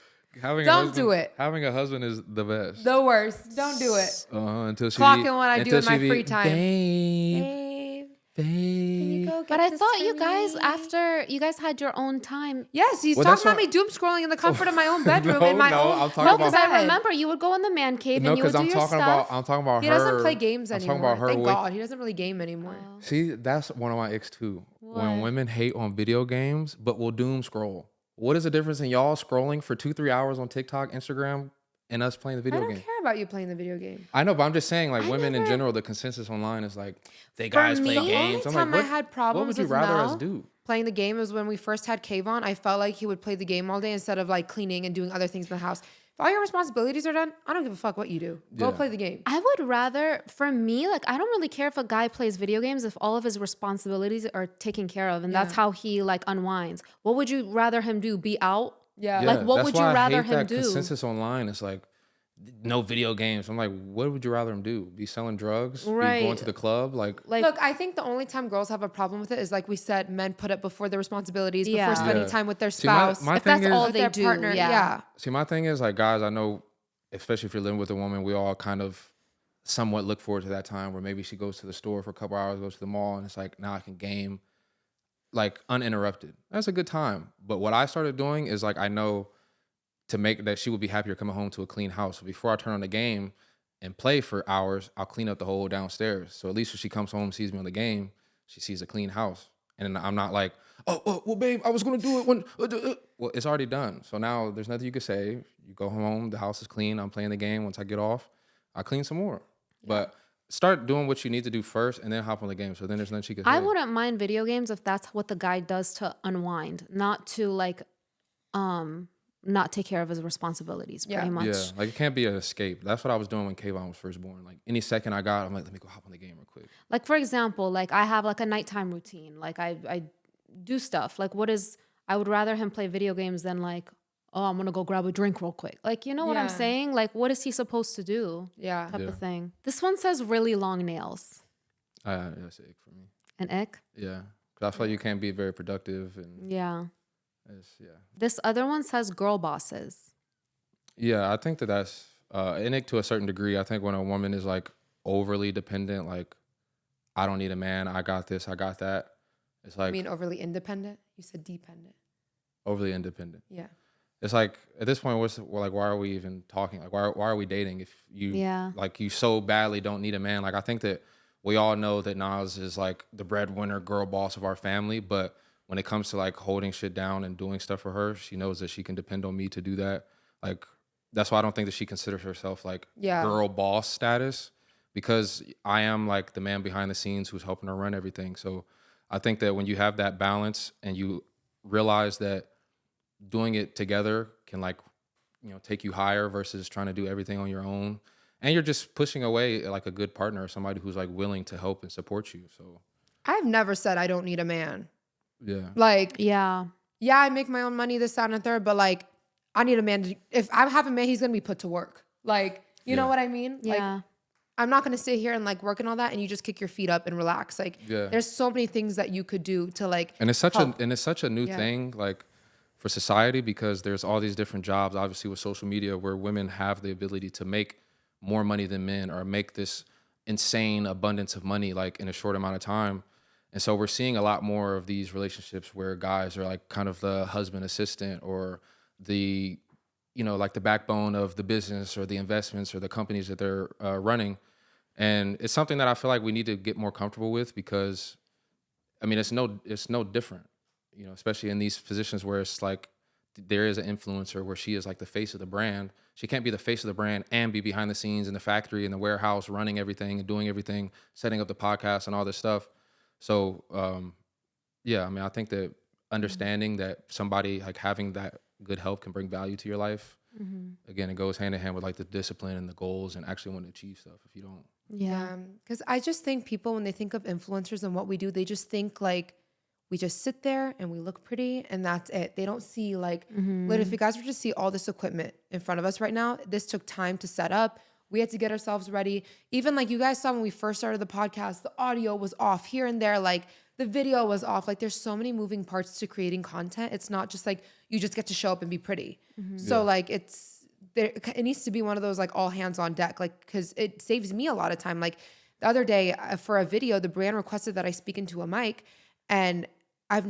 Don't do it. Having a husband is the best. The worst. Don't do it. Until she Clocking what I do until in my she be, free time. Babe, Babe, babe. can you go get But I this thought for you guys, me? after you guys had your own time. Yes, he's Well, talking that's about what- me doom scrolling in the comfort of my own bedroom No, in my no, own. I'm talking No, about- because I remember you would go in the man cave No, and you would because do I'm your talking stuff. about. I'm talking about He her. doesn't play games I'm anymore. talking about her. Thank wake- God, he doesn't really game anymore. See, that's one of my icks too. When What? women hate on video games, but will doom scroll. What is the difference in y'all scrolling for 2-3 hours on TikTok, Instagram, and us playing the I video don't game? care about you playing the video game. I know, but I'm just saying, like I women in never- general, the consensus online is like they guys me, play the only games. I'm time like, I had problems what would you with rather Mel us do? playing the game was when we first had Kayvon. I felt like he would play the game all day instead of like cleaning and doing other things in the house. If all your responsibilities are done, I don't give a fuck what you do. Go Yeah. play the game. I would rather, for me, like I don't really care if a guy plays video games if all of his responsibilities are taken care of, and that's Yeah. how he like unwinds. What would you rather him do? Be out? Yeah. Like, what that's would you why I rather hate him that do? Consensus online is like no video games. I'm like, what would you rather him do? Be selling drugs? Be going Right. to the club? Like Look, I think the only time girls have a problem with it is like we said, men put it before their responsibilities, Yeah. before spending Yeah. time with their See, my spouse, thing If that's is, all with they their do, partner. yeah. see, my thing is like, guys, I know, especially if you're living with a woman, we all kind of somewhat look forward to that time where maybe she goes to the store for a couple hours, goes to the mall, and it's like, now I can game like uninterrupted. That's a good time. But what I started doing is like, I know to make that she would be happier coming home to a clean house. So before I turn on the game and play for hours, I'll clean up the whole downstairs. So at least when she comes home and sees me on the game, she sees a clean house. And I'm not like, oh, well, babe, I was going to do it when, well, it's already done. So now there's nothing you can say. You go home, the house is clean. I'm playing the game. Once I get off, I clean some more. But start doing what you need to do first and then hop on the game. So then there's nothing she can say. I wouldn't mind video games if that's what the guy does to unwind, not to like, not take care of his responsibilities. Pretty Yeah. much. Yeah, like it can't be an escape. That's what I was doing when Kayvon was first born. Like any second I got, I'm like, let me go hop on the game real quick. Like for example, like I have like a nighttime routine. Like I do stuff. Like I would rather him play video games than like, oh, I'm gonna go grab a drink real quick. Like, you know what I'm Yeah. saying? Like, what is he supposed to do? Yeah. Type Yeah. of thing. This one says really long nails. That's it for me. An ick? Yeah, because I feel like you can't be very productive and Yeah. yeah. This other one says girl bosses. Yeah, I think that's in it to a certain degree. I think when a woman is like overly dependent, like I don't need a man, I got this, I got that. It's I like mean, overly independent. You said dependent. overly independent. Yeah. It's like at this point, why are we even talking? Like why are we dating if you Yeah. like you so badly don't need a man? Like I think that we all know that Nas is like the breadwinner, girl boss of our family, but when it comes to like holding shit down and doing stuff for her, she knows that she can depend on me to do that. Like that's why I don't think that she considers herself like Yeah. girl boss status, because I am like the man behind the scenes who's helping her run everything. So I think that when you have that balance and you realize that doing it together can like, take you higher versus trying to do everything on your own. And you're just pushing away like a good partner or somebody who's like willing to help and support you. So I've never said I don't need a man. yeah. Like, Yeah. yeah, I make my own money, this, that, and the third, but like, I need a man. If I have a man, he's gonna be put to work. Like, you know Yeah. what I mean? Yeah. Like, I'm not gonna sit here and like work and all that, and you just kick your feet up and relax. Like, Yeah. there's so many things that you could do to like. And it's such help. a new Yeah. thing, like for society, because there's all these different jobs, obviously with social media, where women have the ability to make more money than men or make this insane abundance of money like in a short amount of time. And so we're seeing a lot more of these relationships where guys are like kind of the husband assistant or the, like the backbone of the business or the investments or the companies that they're running. And it's something that I feel like we need to get more comfortable with because, I mean, it's no different, especially in these positions where it's like there is an influencer where she is like the face of the brand. She can't be the face of the brand and be behind the scenes in the factory, in the warehouse, running everything and doing everything, setting up the podcast and all this stuff. So, I mean, I think that understanding that somebody like having that good help can bring value to your life. Again, it goes hand in hand with like the discipline and the goals and actually want to achieve stuff. If you don't. Yeah. Because I just think people, when they think of influencers and what we do, they just think like we just sit there and we look pretty and that's it. They don't see like, literally, if you guys were to see all this equipment in front of us right now, this took time to set up. We had to get ourselves ready. Even like you guys saw when we first started the podcast, the audio was off here and there. Like the video was off. Like there's so many moving parts to creating content. It's not just like you just get to show up and be pretty. So like it needs to be one of those like all hands on deck. Like, cause it saves me a lot of time. Like the other day for a video, the brand requested that I speak into a mic and I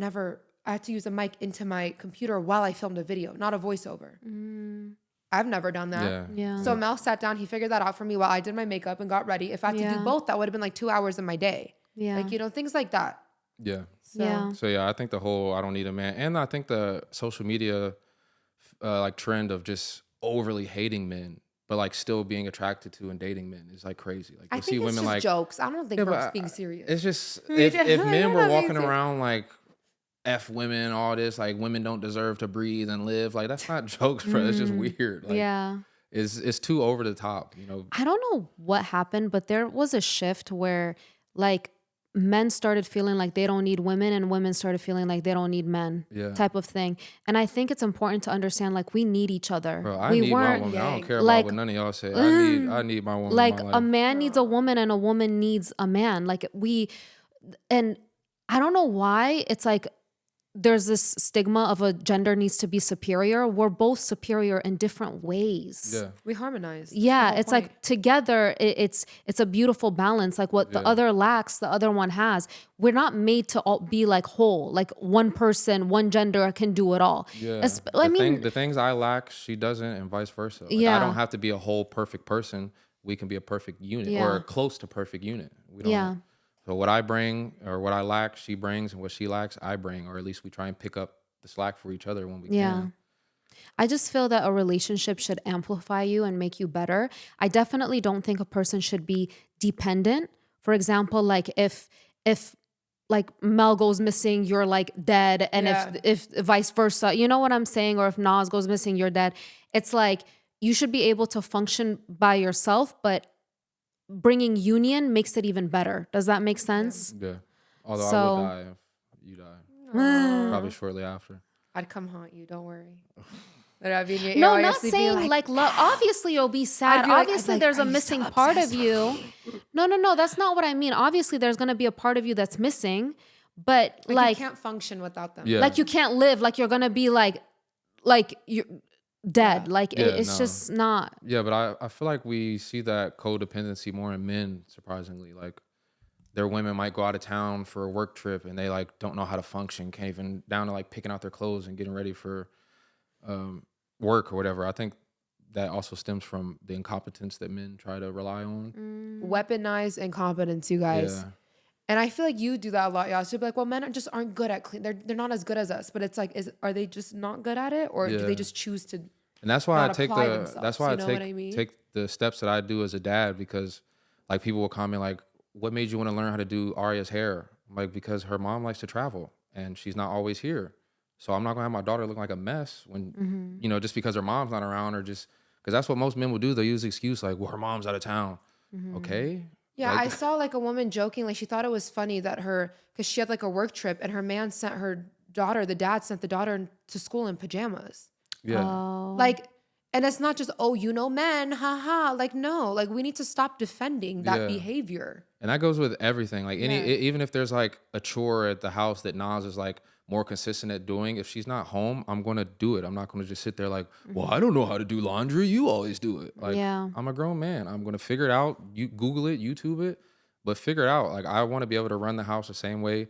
had to use a mic into my computer while I filmed a video, not a voiceover. I've never done that. Yeah. So Mel sat down, he figured that out for me while I did my makeup and got ready. If I had to do both, that would have been like 2 hours of my day. Yeah. Like, things like that. Yeah. So, I think the whole I don't need a man, and I think the social media like trend of just overly hating men, but like still being attracted to and dating men is like crazy. Like I you think see it's women just like jokes. I don't think we're being serious. It's just if men were walking around like F women, all this, like women don't deserve to breathe and live, like that's not jokes, bro. It's just weird. Like, it's too over the top, I don't know what happened, but there was a shift where like men started feeling like they don't need women and women started feeling like they don't need men type of thing. And I think it's important to understand like we need each other. Bro, I need my woman. I don't care about what none of y'all say. I need my woman. Like in my life. a man needs a woman and a woman needs a man. Like and I don't know why it's like there's this stigma of a gender needs to be superior. We're both superior in different ways. Yeah. We harmonize. Yeah, it's like together, it's a beautiful balance. Like what the other lacks, the other one has. We're not made to all be like whole. Like one person, one gender can do it all. Yeah. The things I lack, she doesn't, and vice versa. Like, I don't have to be a whole perfect person. We can be a perfect unit or close to perfect unit. We don't. So what I bring or what I lack, she brings, and what she lacks, I bring, or at least we try and pick up the slack for each other when we can. I just feel that a relationship should amplify you and make you better. I definitely don't think a person should be dependent. For example, like if like Mel goes missing, you're like dead. And if vice versa, you know what I'm saying? Or if Nas goes missing, you're dead. It's like you should be able to function by yourself, but bringing union makes it even better. Does that make sense? Yeah. Although I would die if you die. Probably shortly after. I'd come haunt you. Don't worry. But I'd be in your ear No, while you're not sleeping, saying like love. Obviously, you'll be sad. I'd be like- Obviously, I'd be like, there's "Are a you missing still part of obsessed you. No, that's not what I mean. Obviously, there's gonna be a part of you that's missing, but like you can't function without them. Yeah. like you can't live. Like you're gonna be like you're dead. Like it's just not. Yeah, but I feel like we see that codependency more in men, surprisingly. Like their women might go out of town for a work trip and they like don't know how to function, can't even down to like picking out their clothes and getting ready for work or whatever. I think that also stems from the incompetence that men try to rely on. Weaponized incompetence, you guys. Yeah. And I feel like you do that a lot, y'all. So you'll be like, well, men just aren't good at clean. They're not as good as us. But it's like, are they just not good at it, or do they just choose to? And that's why I not take apply the themselves, that's why you know what I I mean? take the steps that I do as a dad, because like people will comment like, what made you want to learn how to do Arya's hair? I'm like, because her mom likes to travel and she's not always here. So I'm not gonna have my daughter look like a mess when just because her mom's not around, or just because that's what most men will do. They'll use the excuse like, well, her mom's out of town. Okay. Yeah, Like, I saw like a woman joking, like she thought it was funny that because she had like a work trip and her man sent her daughter, the dad sent the daughter to school in pajamas. yeah. Like, and it's not just, men, haha. Like, no, like we need to stop defending that behavior. And that goes with everything. Like even if there's like a chore at the house that Nas is like more consistent at doing, if she's not home, I'm going to do it. I'm not going to just sit there like, well, I don't know how to do laundry. You always do it. Like, I'm a grown man. I'm going to figure it out. You Google it, YouTube it. but figure it out. Like I want to be able to run the house the same way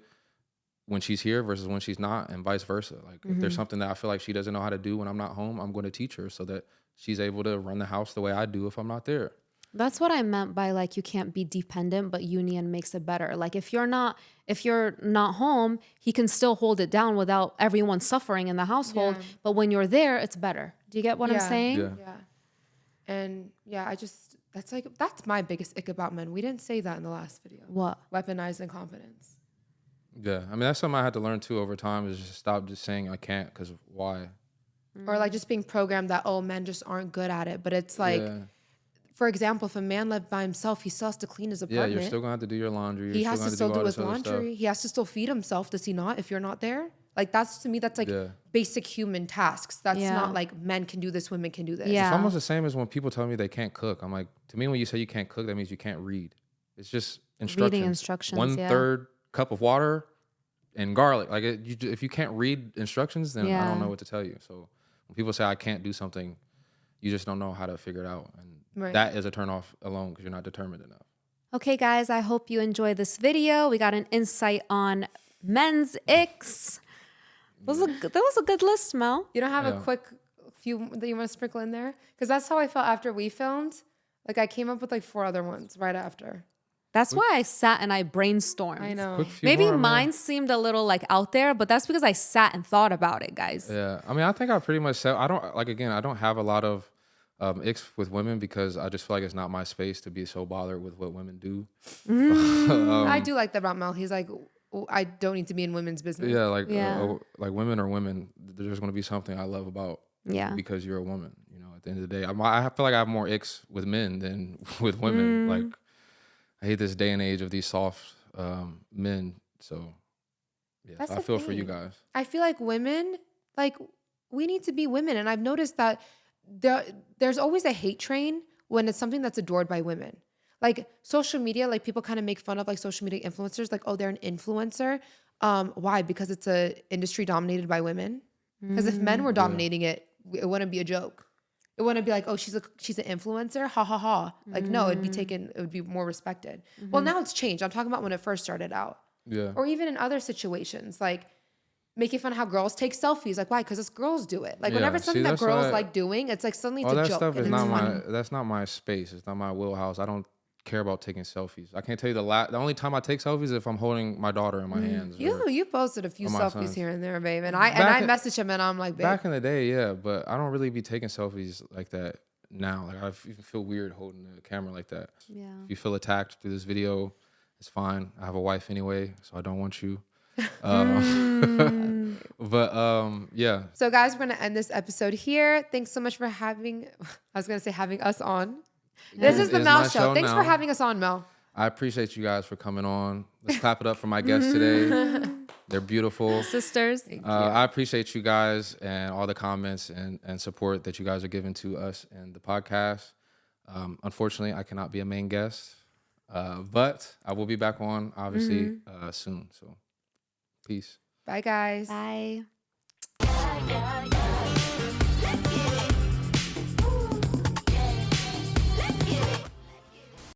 when she's here versus when she's not, and vice versa. Like if there's something that I feel like she doesn't know how to do when I'm not home, I'm going to teach her so that she's able to run the house the way I do if I'm not there. That's what I meant by like you can't be dependent, but union makes it better. Like if you're not home, he can still hold it down without everyone suffering in the household. Yeah. But when you're there, it's better. Do you get what I'm Yeah. saying? Yeah. And that's my biggest ick about men. We didn't say that in the last video. What? Weaponized incompetence. Yeah. I mean, that's something I had to learn too over time, is just stop just saying I can't, because why? Or like just being programmed that, oh, men just aren't good at it. But it's like, for example, if a man lived by himself, he still has to clean his apartment. Yeah, you're still gonna have to do your laundry. He has to still do all his this other stuff. laundry. He has to still feed himself. Does he not? If you're not there, like that's to me, that's like basic human tasks. That's not like men can do this, women can do this. Yeah. It's almost the same as when people tell me they can't cook. I'm like, to me, when you say you can't cook, that means you can't read. It's just instructions. Reading instructions. 1/3 cup of water and garlic. Like if you can't read instructions, then I don't know what to tell you. So when people say I can't do something, you just don't know how to figure it out. And that is a turnoff alone because you're not determined enough. Okay, guys, I hope you enjoyed this video. We got an insight on men's icks. That was a good list, Mel. You don't have a quick few that you want to sprinkle in there? Because that's how I felt after we filmed. Like I came up with like 4 other ones right after. That's why I sat and I brainstormed. I know. Maybe mine seemed a little like out there, but that's because I sat and thought about it, guys. Yeah. I mean, I think I pretty much said, I don't have a lot of icks with women because I just feel like it's not my space to be so bothered with what women do. I do like that about Mel. He's like, I don't need to be in women's business. Yeah, like women are women. There's going to be something I love about because you're a woman. You know, at the end of the day, I feel like I have more icks with men than with women. Like I hate this day and age of these soft men. So yeah, so I feel for you guys. I feel like women, like we need to be women, and I've noticed that there's always a hate train when it's something that's adored by women. Like social media, like people kind of make fun of like social media influencers, like, oh, they're an influencer. Why? Because it's a industry dominated by women. Because if men were dominating it, it wouldn't be a joke. It wouldn't be like, oh, she's an influencer, ha ha ha. Like no, it would be more respected. Well, now it's changed. I'm talking about when it first started out. Yeah. Or even in other situations, like making fun of how girls take selfies. Like, why? Because it's girls do it. Like, whenever it's something that girls like doing, it's like suddenly it's a joke. That stuff is that's not my space. It's not my wheelhouse. I don't care about taking selfies. I can't tell you the only time I take selfies is if I'm holding my daughter in my hands. You posted a few selfies here and there, babe. And I messaged him and I'm like, babe. Back in the day, yeah, but I don't really be taking selfies like that now. Like I feel weird holding the camera like that. Yeah. If you feel attacked through this video, it's fine. I have a wife anyway, so I don't want you. But yeah. So guys, we're gonna end this episode here. Thanks so much for having us on. This is the Mel Show. Thanks for having us on, Mel. I appreciate you guys for coming on. Let's clap it up for my guests today. They're beautiful. Sisters. I appreciate you guys and all the comments and support that you guys are giving to us and the podcast. Unfortunately, I cannot be a main guest, but I will be back on, obviously, soon. So peace. Bye, guys. Bye.